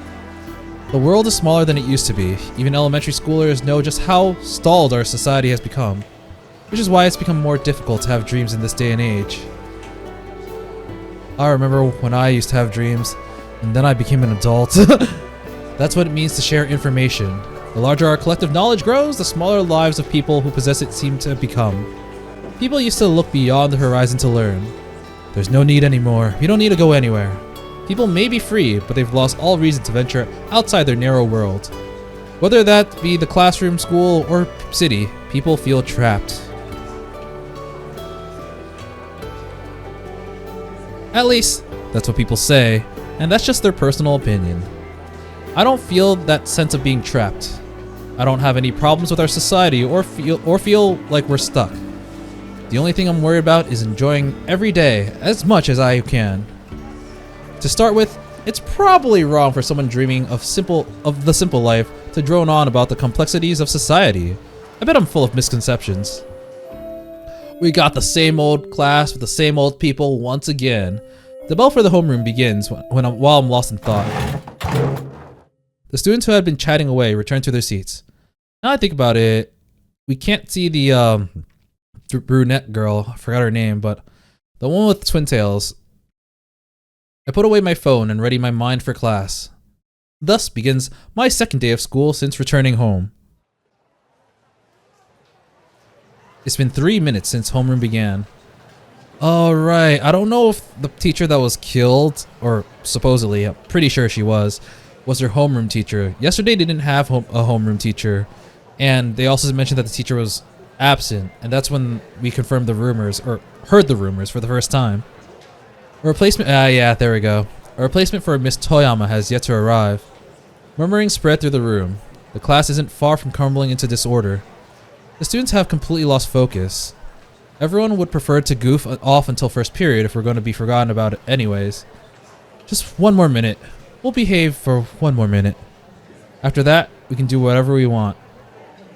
The world is smaller than it used to be. Even elementary schoolers know just how stalled our society has become, which is why it's become more difficult to have dreams in this day and age. I remember when I used to have dreams, and then I became an adult. That's what it means to share information. The larger our collective knowledge grows, the smaller lives of people who possess it seem to become. People used to look beyond the horizon to learn. There's no need anymore. You don't need to go anywhere. People may be free, but they've lost all reason to venture outside their narrow world. Whether that be the classroom, school, or city, people feel trapped. At least, that's what people say, and that's just their personal opinion. I don't feel that sense of being trapped. I don't have any problems with our society or feel like we're stuck. The only thing I'm worried about is enjoying every day as much as I can. To start with, it's probably wrong for someone dreaming of the simple life to drone on about the complexities of society. I bet I'm full of misconceptions. We got the same old class with the same old people once again. The bell for the homeroom begins while I'm lost in thought. The students who had been chatting away return to their seats. Now I think about it, we can't see the brunette girl, I forgot her name, but the one with twin tails. I put away my phone and ready my mind for class. Thus begins my second day of school since returning home. It's been 3 minutes since homeroom began. Alright, I don't know if the teacher that was killed, or supposedly, I'm pretty sure she was her homeroom teacher. Yesterday they didn't have a homeroom teacher, and they also mentioned that the teacher was absent, and that's when we confirmed the rumors, or heard the rumors for the first time. A replacement, yeah, there we go. A replacement for Miss Toyama has yet to arrive. Murmuring spread through the room. The class isn't far from crumbling into disorder. The students have completely lost focus. Everyone would prefer to goof off until first period if we're going to be forgotten about it anyways. Just 1 more minute. We'll behave for 1 more minute. After that, we can do whatever we want.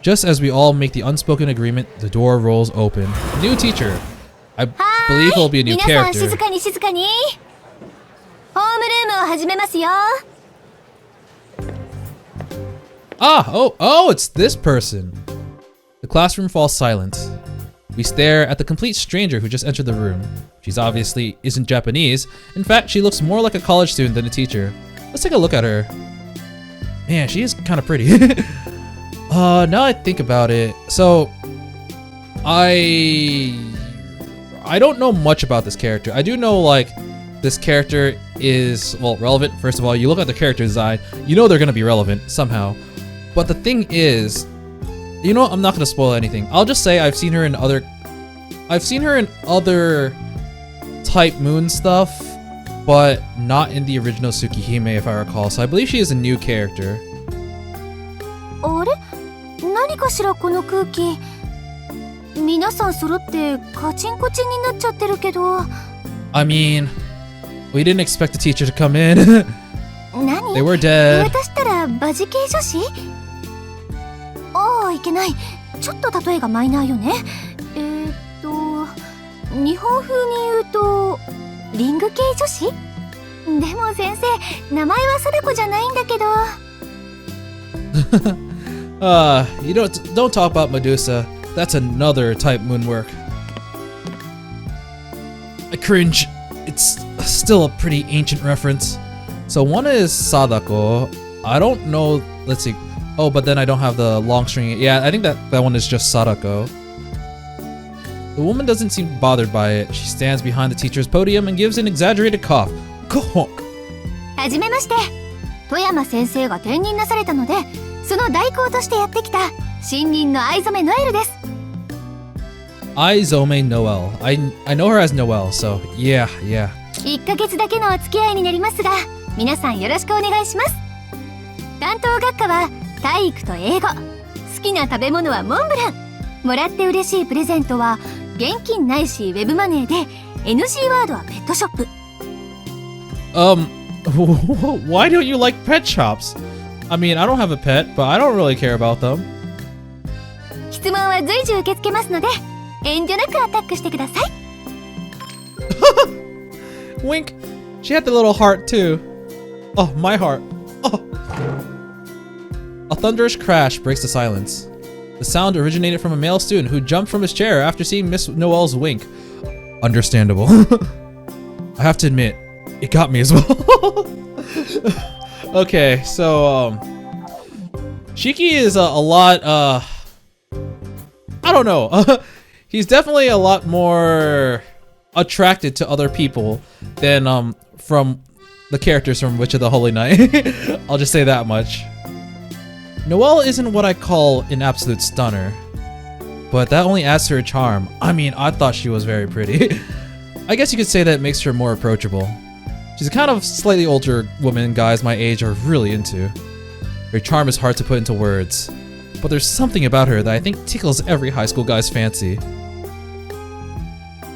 Just as we all make the unspoken agreement, the door rolls open. New teacher. I believe he'll be a new character. 皆さん静かに静かに。ホームルームを始めますよ。Oh, it's this person. The classroom falls silent. We stare at the complete stranger who just entered the room. She's obviously isn't Japanese. In fact, she looks more like a college student than a teacher. Let's take a look at her. Man, she is kind of pretty. Now I think about it. So, I don't know much about this character. I do know, like, this character is, well, relevant. First of all, you look at the character design, you know they're gonna be relevant somehow. But the thing is, you know what? I'm not gonna spoil anything. I'll just say I've seen her in other Type Moon stuff, but not in the original Tsukihime, if I recall. So I believe she is a new character. あれ？何かしらこの空気。皆さん揃ってカチンコチンになっちゃってるけど。I mean, we didn't expect the teacher to come in. 何？ They were dead. 私ったらバジ系女子？ああ、いけない。ちょっと例えがマイナーよね。日本風に言うとリング系女子？でも先生、名前は貞子じゃないんだけど。You don't talk about Medusa. That's another Type Moon work. I cringe. It's still a pretty ancient reference. So one is Sadako. I don't know. Let's see. Oh, but then I don't have the long string. Yeah, I think that one is just Sadako. The woman doesn't seem bothered by it. She stands behind the teacher's podium and gives an exaggerated cough. Kohonk. はじめまして。富山先生が転任なされたので、その代行としてやってきた新任の藍染ノエルです。Aizome Noel. I know her as Noel, so yeah. 1ヶ月だけのお付き合いになりますが、皆さんよろしくお願いします。担当学科は体育と英語。好きな食べ物はモンブラン。もらって嬉しいプレゼントは現金ないしウェブマネーで、 NG ワードはペットショップ。Why don't you like pet shops? I mean, I don't have a pet, but I don't really care about them. 質問は随時受け付けますので、遠慮なくアタックしてください。Wink. She had the little heart too. Oh, my heart. Oh. A thunderous crash breaks the silence. The sound originated from a male student who jumped from his chair after seeing Miss Noel's wink. Understandable. I have to admit, it got me as well. Okay, so Shiki is a lot I don't know. He's definitely a lot more attracted to other people than from the characters from Witch of the Holy Night. I'll just say that much. Noelle isn't what I call an absolute stunner, but that only adds to her charm. I mean, I thought she was very pretty. I guess you could say that makes her more approachable. She's a kind of slightly older woman guys my age are really into. Her charm is hard to put into words, but there's something about her that I think tickles every high school guy's fancy.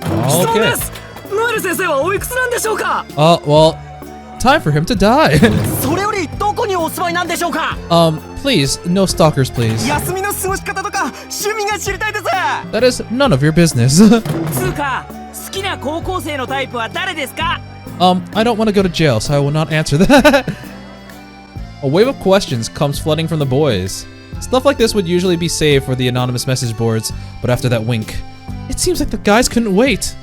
Okay. Well, time for him to die. Please, no stalkers, please. That is none of your business. I don't want to go to jail, so I will not answer that. A wave of questions comes flooding from the boys. Stuff like this would usually be saved for the anonymous message boards, but after that wink, it seems like the guys couldn't wait.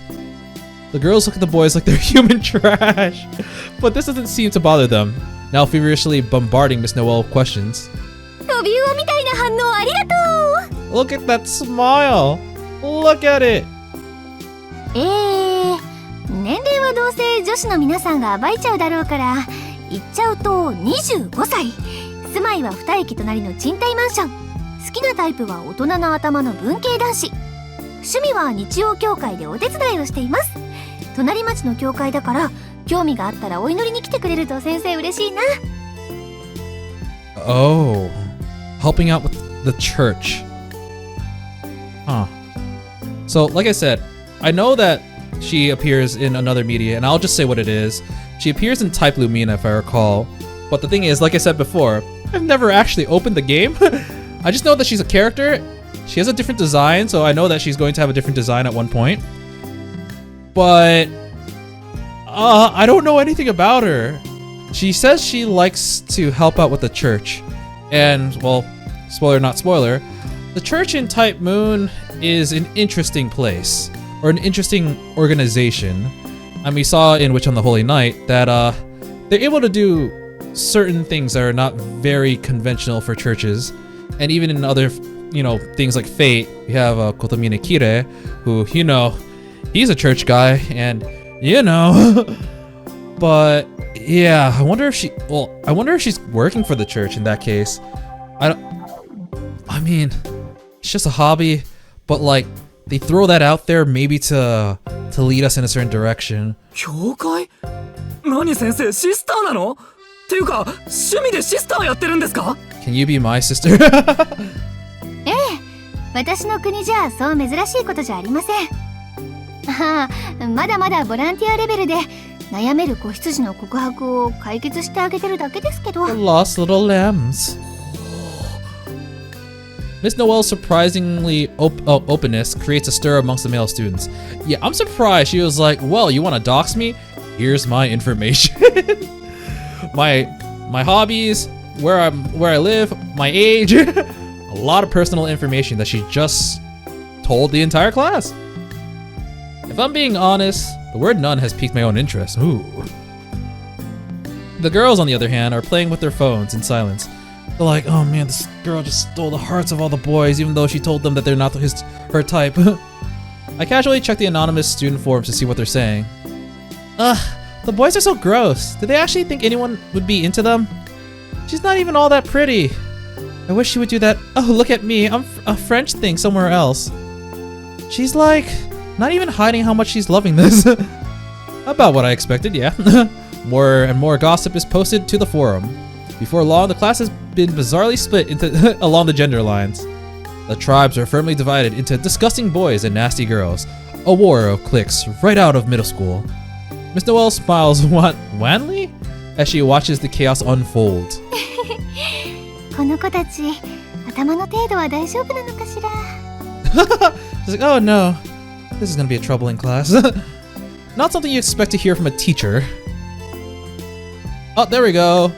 The girls look at the boys like they're human trash, but this doesn't seem to bother them, now feverishly bombarding Miss Noelle with questions. Look at that smile! Look at it! 年齢はどうせ女子の皆さんが暴いちゃうだろうから言っちゃうと25歳。住まいは2駅隣の賃貸マンション。好きなタイプは大人の頭の文系男子。趣味は日曜教会でお手伝いをしています。隣町の教会だから興味があったらお祈りに来てくれると先生嬉しいな。 Oh, helping out with the church. Huh. So, like I said, I know that she appears in another media, and I'll just say what it is. She appears in Type Lumina, if I recall. But the thing is, like I said before, I've never actually opened the game. I just know that she's a character. She has a different design, so I know that she's going to have a different design at one point. But I don't know anything about her. She says she likes to help out with the church. And, well, spoiler not spoiler, the church in Type Moon is an interesting place, or an interesting organization. And we saw in Witch on the Holy Night that they're able to do certain things that are not very conventional for churches. And even in other, things like Fate, we have Kotomine Kire, who, he's a church guy, and, but yeah, I wonder if she's working for the church in that case. I mean, it's just a hobby, but like, they throw that out there maybe to lead us in a certain direction. 教会？何先生、シスターなの？っていうか、趣味でシスターやってるんですか？ Can you be my sister? 私の国じゃそう珍しいことじゃありません。まだまだボランティアレベルで悩める子羊の告白を解決してあげてるだけですけど。 The lost little lambs. Miss Noel's surprisingly openness creates a stir amongst the male students. Yeah, I'm surprised. She was like, well, you want to dox me? Here's my information. my hobbies, where I live, my age. A lot of personal information that she just told the entire class. If I'm being honest, the word none has piqued my own interest. Ooh. The girls, on the other hand, are playing with their phones in silence. They're like, oh man, this girl just stole the hearts of all the boys, even though she told them that they're not her type. I casually check the anonymous student forums to see what they're saying. The boys are so gross. Did they actually think anyone would be into them? She's not even all that pretty. I wish she would do that. Oh, look at me. I'm a French thing somewhere else. She's like, not even hiding how much she's loving this. About what I expected, yeah. More and more gossip is posted to the forum. Before long, the class has been bizarrely split into along the gender lines. The tribes are firmly divided into disgusting boys and nasty girls. A war of cliques right out of middle school. Miss Noel smiles wanly as she watches the chaos unfold. この子たち、頭の程度は大丈夫なのかしら? She's like, oh no, this is gonna be a troubling class. Not something you expect to hear from a teacher. Oh, there we go.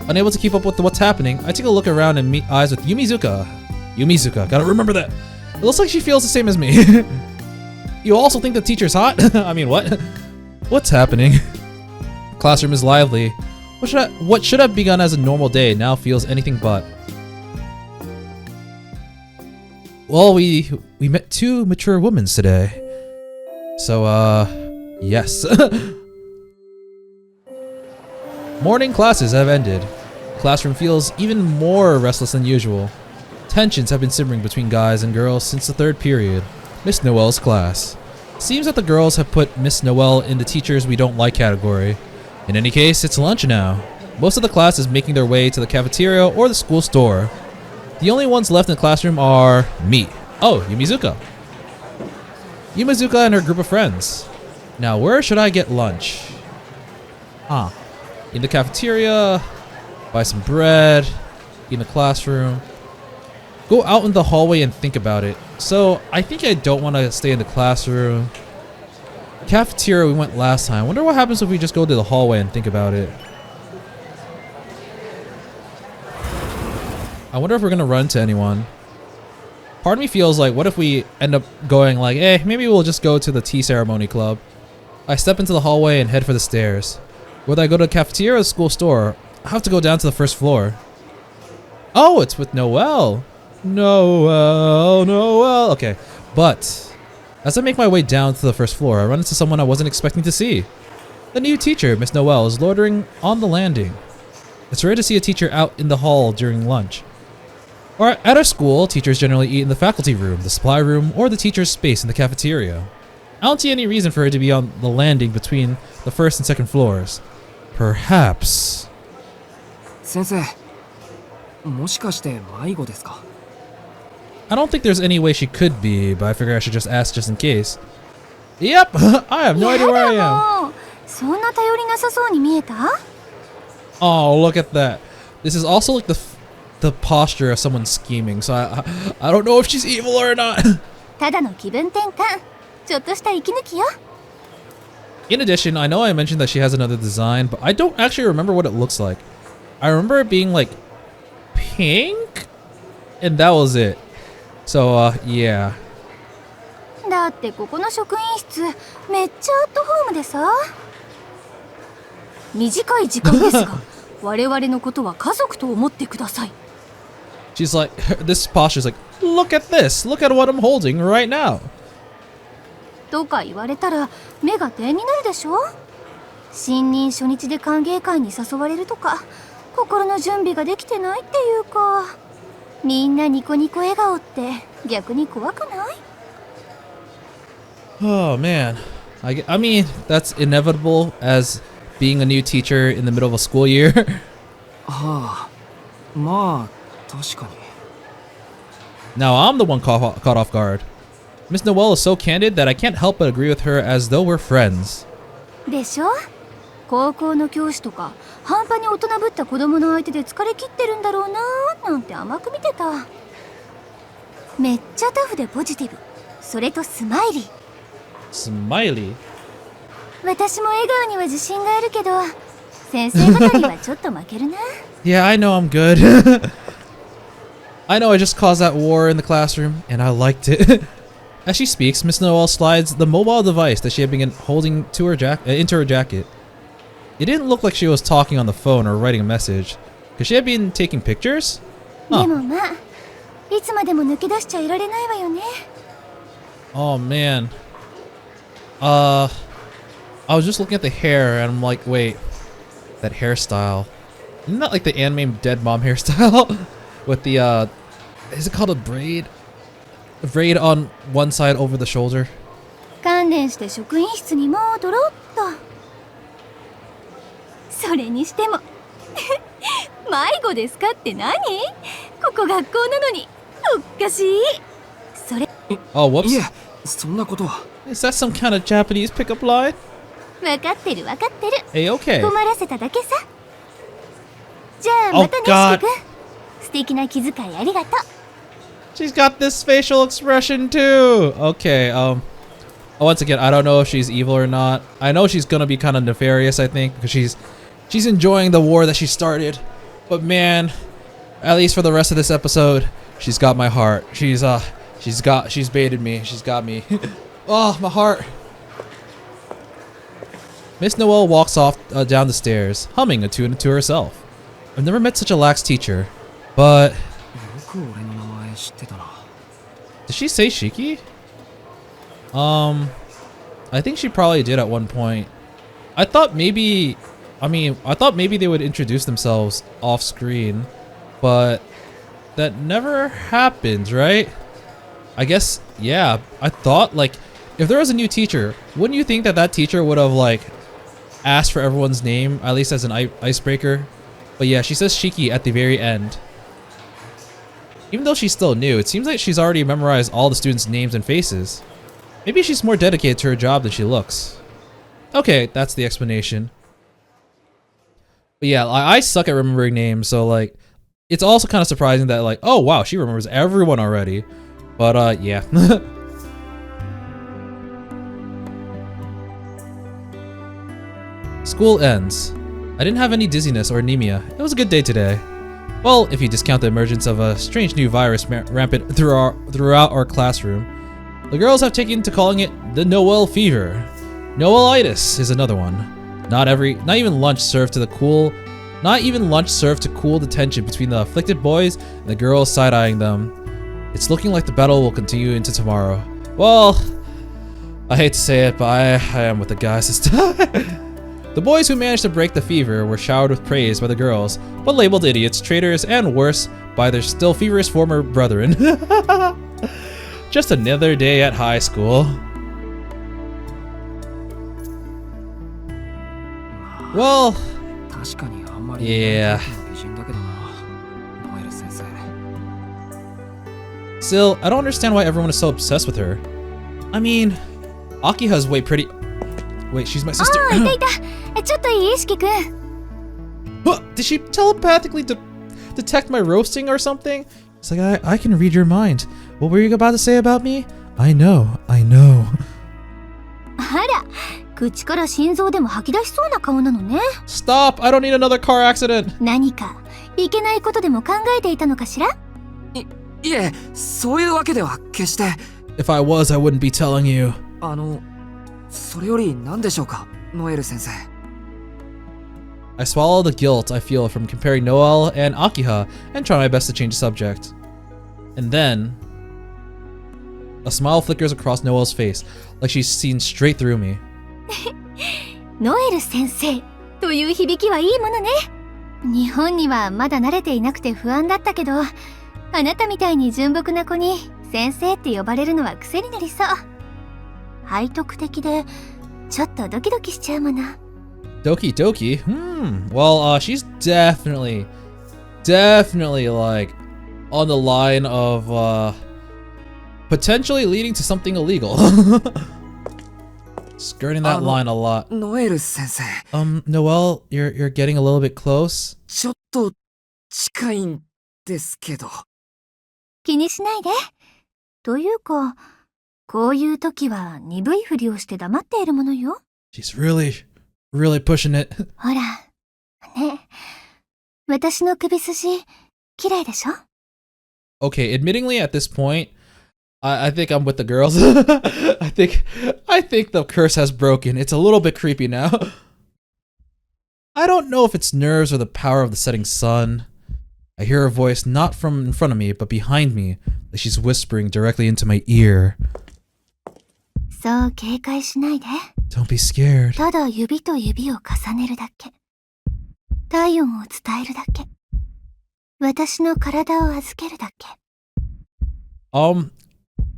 Unable to keep up with what's happening, I take a look around and meet eyes with Yumizuka. Yumizuka, gotta remember that. It looks like she feels the same as me. You also think the teacher's hot? I mean, what? What's happening? The classroom is lively. What should have begun as a normal day now feels anything but. Well, we met two mature women today. So, yes. Morning classes have ended. The classroom feels even more restless than usual. Tensions have been simmering between guys and girls since the third period, Miss Noel's class. Seems that the girls have put Miss Noel in the teachers we don't like category. In any case, it's lunch now. Most of the class is making their way to the cafeteria or the school store. The only ones left in the classroom are me. Oh, Yumizuka. Yumizuka and her group of friends. Now, where should I get lunch? In the cafeteria, buy some bread, in the classroom. Go out in the hallway and think about it. So, I think I don't want to stay in the classroom. Cafeteria we went last time. I wonder what happens if we just go to the hallway and think about it. I wonder if we're gonna run into anyone. Part of me feels like, what if we end up going like, maybe we'll just go to the tea ceremony club. I step into the hallway and head for the stairs. Whether I go to the cafeteria or the school store, I have to go down to the first floor. Oh, it's with Noel. Noel. Okay. But as I make my way down to the first floor, I run into someone I wasn't expecting to see. The new teacher, Miss Noel, is loitering on the landing. It's rare to see a teacher out in the hall during lunch. Or at our school, teachers generally eat in the faculty room, the supply room, or the teacher's space in the cafeteria. I don't see any reason for her to be on the landing between the first and second floors. Perhaps. 先生、もしかして迷子ですか？ I don't think there's any way she could be, but I figure I should just ask just in case. Yep, I have no idea where I am. もうそんな頼りなさそうに見えた？ Oh, look at that. This is also like the posture of someone scheming, so I don't know if she's evil or not. ただの気分転換。ちょっとした息抜きよ。 In addition, I know I mentioned that she has another design, but I don't actually remember what it looks like. I remember it being like pink, and that was it. So, yeah. だってここの職員室めっちゃアットホームでさ。短い時間ですが、我々のことは家族と思ってください。 She's like, this posture's like, look at this, look at what I'm holding right now. とか言われたら目が点になるでしょ。新任初日で歓迎会に誘われるとか、心の準備ができてないっていうか、みんなニコニコ笑顔って逆に怖くない？ Oh man, I mean, that's inevitable as being a new teacher in the middle of a school year. はあ、まあ確かに。 Now I'm the one caught off guard. Miss Noel is so candid that I can't help but agree with her as though we're friends. でしょ？高校の教師とか半端に大人ぶった子供の相手で疲れ切ってるんだろうなーなんて甘く見てた。めっちゃタフでポジティブ。それとスマイリー。 Smiley? 私も笑顔には自信があるけど、先生方にはちょっと負けるな。Yeah, I know I'm good. I know I just caused that war in the classroom, and I liked it. As she speaks, Miss Noel slides the mobile device that she had been holding to her into her jacket. It didn't look like she was talking on the phone or writing a message. Could she have been taking pictures? でもまあ、いつまでも抜け出しちゃいられないわよね。 Oh man. I was just looking at the hair and I'm like, wait, that hairstyle. Isn't that like the anime dead mom hairstyle? With the, is it called a braid? A braid on one side over the shoulder. 関連して職員室に戻ろうっと。それにしても迷子ですかって何？ここ学校なのにおかしい。それ Oh, whoops. いえ、そんなことは。 Is that some kind of Japanese pickup line? 分かってる分かってる。 Hey, okay. 困らせただけさ。じゃあまたね、 Oh, God. しきくん。素敵な気遣いありがとう。 She's got this facial expression too. Okay, once again, I don't know if she's evil or not. I know she's gonna be kind of nefarious, I think, because she's enjoying the war that she started. But man, at least for the rest of this episode, she's got my heart. She's baited me. She's got me. Oh, my heart. Miss Noel walks off down the stairs, humming a tune to herself. I've never met such a lax teacher, but よく俺の名前知ってたな。 did she say Shiki? I think she probably did at one point. I thought maybe they would introduce themselves off screen, but that never happened, right? I guess, yeah. I thought, like, if there was a new teacher, wouldn't you think that teacher would have, like, asked for everyone's name, at least as an icebreaker? But yeah, she says Shiki at the very end. Even though she's still new, it seems like she's already memorized all the students' names and faces. Maybe she's more dedicated to her job than she looks. Okay, that's the explanation. But yeah, I suck at remembering names, so like, it's also kind of surprising that like, oh wow, she remembers everyone already. But yeah. School ends. I didn't have any dizziness or anemia. It was a good day today. Well, if you discount the emergence of a strange new virus rampant throughout our classroom. The girls have taken to calling it the Noel fever. Noelitis is another one. Not even lunch served to cool the tension between the afflicted boys and the girls side-eyeing them. It's looking like the battle will continue into tomorrow. Well, I hate to say it, but I am with the guys this time. The boys who managed to break the fever were showered with praise by the girls, but labeled idiots, traitors, and worse by their still feverish former brethren. Just another day at high school. Well, 確かにあんまり yeah. 美人だけどな、ノエル先生。 Still, I don't understand why everyone is so obsessed with her. I mean, Akiha's way pretty. Wait, she's my sister. ああ、いたいた。ちょっといい、しきくん。 What? Did she telepathically detect my roasting or something? It's like, I can read your mind. What were you about to say about me? I know. あら、口から心臓でも吐き出しそうな顔なのね。 Stop! I don't need another car accident! 何かいけないことでも考えていたのかしら。いえ、そういうわけでは決して。 If I was, I wouldn't be telling you. それより何でしょうか、ノエル先生。 I swallow the guilt I feel from comparing Noel and Akiha and try my best to change the subject. And then, a smile flickers across Noel's face, like she's seen straight through me. ノエル先生という響きはいいものね。日本にはまだ慣れていなくて不安だったけど、あなたみたいに純朴な子に先生って呼ばれるのは癖になりそう。背徳的でちょっとドキドキしちゃうもの。 Doki Doki? Well, she's definitely like on the line of potentially leading to something illegal. Skirting that line a lot. ノエル先生。 Noel, you're getting a little bit close. ちょっと近いんですけど。気にしないで。というか、こういう時は鈍いふりをして黙っているものよ。 She's really pushing it. ほら、ね、私の首筋、綺麗でしょ？ Okay, admittingly at this point, I think I'm with the girls. I think the curse has broken. It's a little bit creepy now. I don't know if it's nerves or the power of the setting sun. I hear her voice not from in front of me, but behind me, like she's whispering directly into my ear. そう警戒しないで。 Don't be scared. ただ指と指を重ねるだけ。体温を伝えるだけ。私の体を預けるだけ。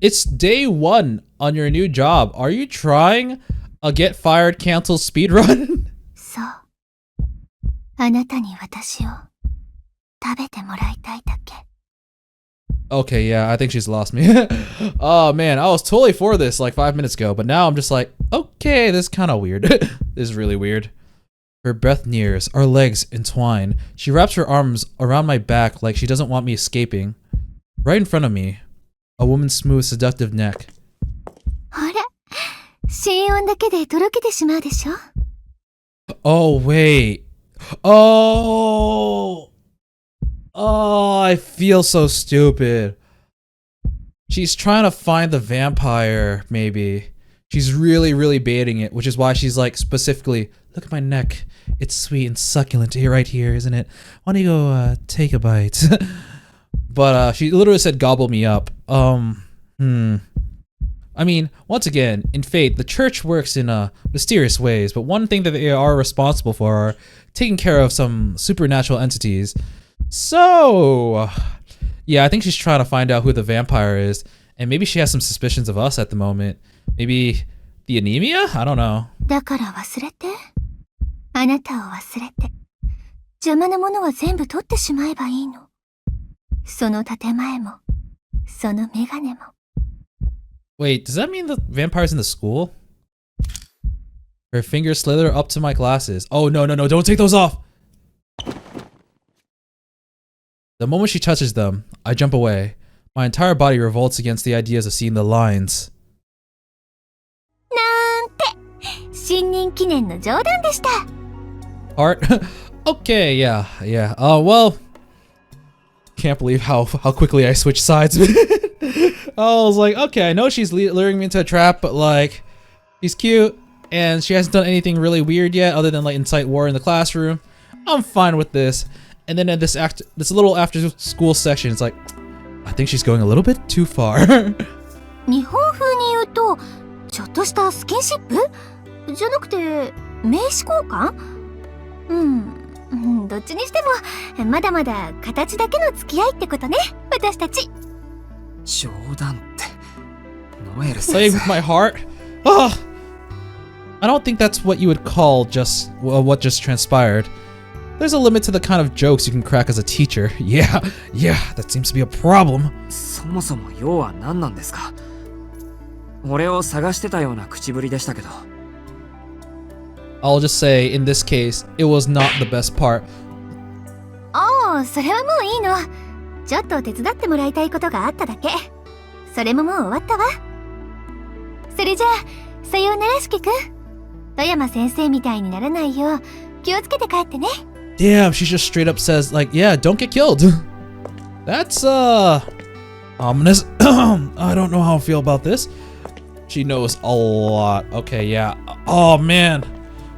It's day 1 on your new job. Are you trying a get fired cancel speedrun? そう。あなたに私を食べてもらいたいだけ。 Okay, yeah, I think she's lost me. Oh man, I was totally for this like 5 minutes ago, but now I'm just like, okay, this is kind of weird. This is really weird. Her breath nears, our legs entwine. She wraps her arms around my back like she doesn't want me escaping. Right in front of me, a woman's smooth, seductive neck. ほら、心音だけでとろけてしまうでしょ。 Oh, wait. Oh, I feel so stupid. She's trying to find the vampire, maybe. She's really baiting it, which is why she's like specifically, look at my neck. It's sweet and succulent here, right here, isn't it? Why don't you go take a bite? But she literally said gobble me up. I mean, once again, in Fate, the church works in mysterious ways, but one thing that they are responsible for are taking care of some supernatural entities. So, yeah, I think she's trying to find out who the vampire is, and maybe she has some suspicions of us at the moment. Maybe the anemia? I don't know. だから忘れて。あなたを忘れて。邪魔なものは全部取ってしまえばいいの。その建前も、そのメガネも。 Wait, does that mean the vampire's in the school? Her fingers slither up to my glasses. Oh, no, don't take those off! The moment she touches them, I jump away. My entire body revolts against the ideas of seeing the lines. なんて、新任記念の冗談でした。 Art? Okay, yeah. Well, can't believe how quickly I switched sides. I was like, okay, I know she's luring me into a trap, but like, she's cute, and she hasn't done anything really weird yet, other than like incite war in the classroom. I'm fine with this. And then at this little after-school section, it's like, I think she's going a little bit too far. 日本風に言うとちょっとしたスキンシップじゃなくて名刺交換？どっちにしてもまだまだ形だけの付き合いってことね、私たち。冗談って、ノエル Playing 先 with 生。 my heart? Ugh! I don't think that's what you would call just what just transpired. There's a limit to the kind of jokes you can crack as a teacher. Yeah, that seems to be a problem. そもそも要は何なんですか？俺を探してたような口ぶりでしたけど。I'll just say, in this case, it was not the best part. おお、それはもういいの。ちょっと手伝ってもらいたいことがあっただけ。それももう終わったわ。それじゃあ、さようならしきくん。富山先生みたいにならないよう気をつけて帰ってね。Damn, she just straight up says, like, yeah, don't get killed. That's, ominous. I don't know how I feel about this. She knows a lot. Okay, yeah. Oh, man.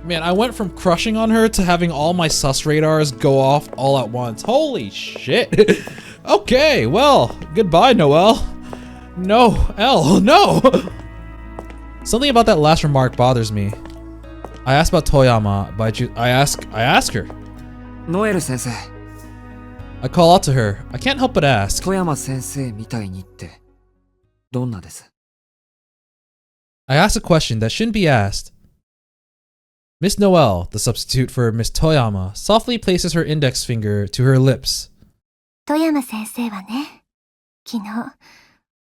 Man, I went from crushing on her to having all my sus radars go off all at once. Holy shit. Okay, well, goodbye, Noelle. No, no. Something about that last remark bothers me. I asked about Toyama, but I ask her. ノエル先生、 I call out to her. I can't help but ask. 富山先生みたいにってどんなです？ I ask a question that shouldn't be asked. Miss Noelle, the substitute for Miss Toyama, softly places her index finger to her lips. 富山先生はね、昨日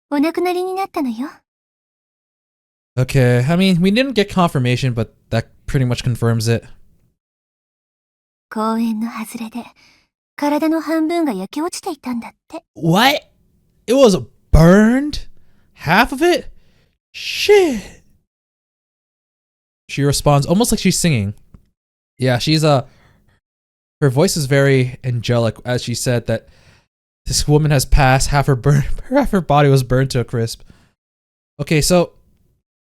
お亡くなりになったのよ。 Okay, I mean, we didn't get confirmation, but that pretty much confirms it. 公園の外れで体の半分が焼け落ちていたんだって。 What? It was burned? Half of it? Shit. She responds almost like she's singing. Yeah, her voice is very angelic as she said that this woman has passed, half her body was burned to a crisp. Okay, so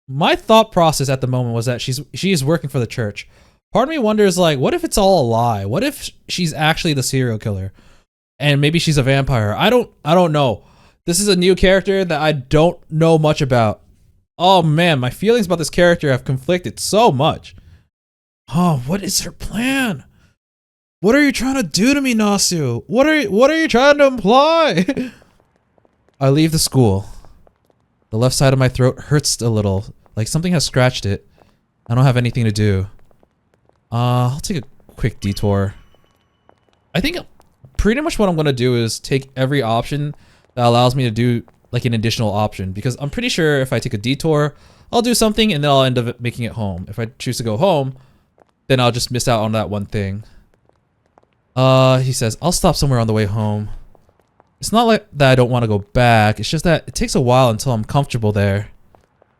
my thought process at the moment was that she is working for the church. Part of me wonders, like, what if it's all a lie? What if she's actually the serial killer? And maybe she's a vampire. I don't know. This is a new character that I don't know much about. Oh man, my feelings about this character have conflicted so much. Oh, what is her plan? What are you trying to do to me, Nasu? What are you trying to imply? I leave the school. The left side of my throat hurts a little, like something has scratched it. I don't have anything to do. I'll take a quick detour. I think pretty much what I'm gonna do is take every option that allows me to do like an additional option, because I'm pretty sure if I take a detour, I'll do something and then I'll end up making it home. If I choose to go home, then I'll just miss out on that one thing. He says, I'll stop somewhere on the way home. It's not like that I don't want to go back, it's just that it takes a while until I'm comfortable there.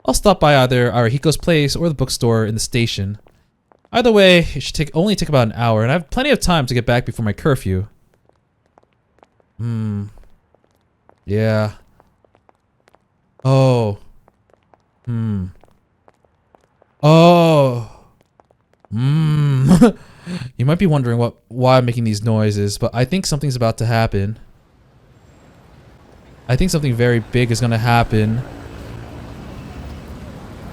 I'll stop by either Arihiko's place or the bookstore in the station. Either way, it should only take about an hour, and I have plenty of time to get back before my curfew. Yeah. Oh. Oh. You might be wondering why I'm making these noises, but I think something's about to happen. I think something very big is gonna happen.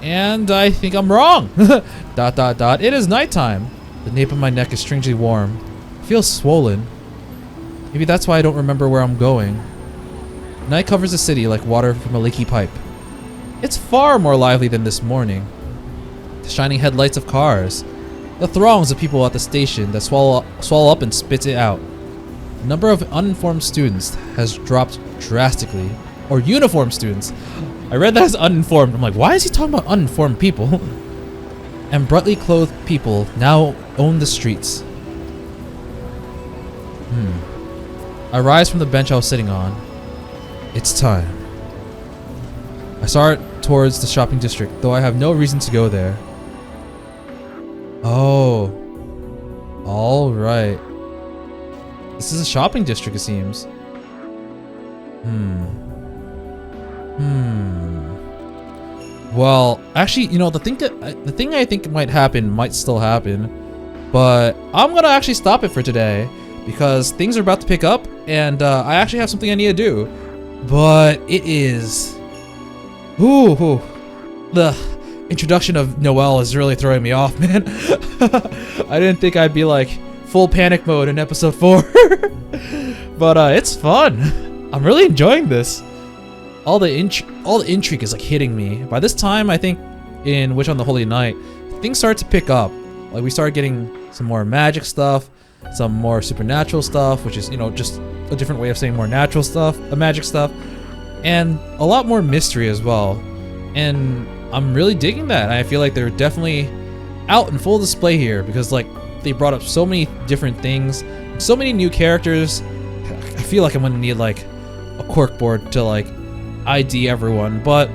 And I think I'm wrong. ... It is nighttime. The nape of my neck is strangely warm. It feels swollen. Maybe that's why I don't remember where I'm going. Night covers the city like water from a leaky pipe. It's far more lively than this morning. The shining headlights of cars. The throngs of people at the station that swallow up and spit it out. The number of uninformed students has dropped drastically. Or uniformed students. I read that as uninformed. I'm like, why is he talking about uninformed people? And brightly clothed people now own the streets. I rise from the bench I was sitting on. It's time. I start towards the shopping district, though I have no reason to go there. Oh. Alright. This is a shopping district, it seems. Well, actually, you know, the thing I think might happen might still happen, but I'm gonna actually stop it for today because things are about to pick up, and I actually have something I need to do. But it is Ooh. The introduction of Noelle is really throwing me off, man. I didn't think I'd be like full panic mode in episode 4. But it's fun. I'm really enjoying this. All the intrigue is like hitting me. By this time, I think in Witch on the Holy Night, things start to pick up. Like we start getting some more magic stuff, some more supernatural stuff, which is, you know, just a different way of saying more natural stuff, magic stuff, and a lot more mystery as well. And I'm really digging that. I feel like they're definitely out in full display here because like they brought up so many different things, so many new characters. I feel like I'm gonna need like a corkboard to like ID everyone, but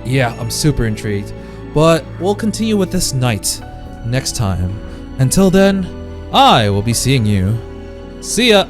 yeah, I'm super intrigued. But we'll continue with this night next time. Until then, I will be seeing you. See ya!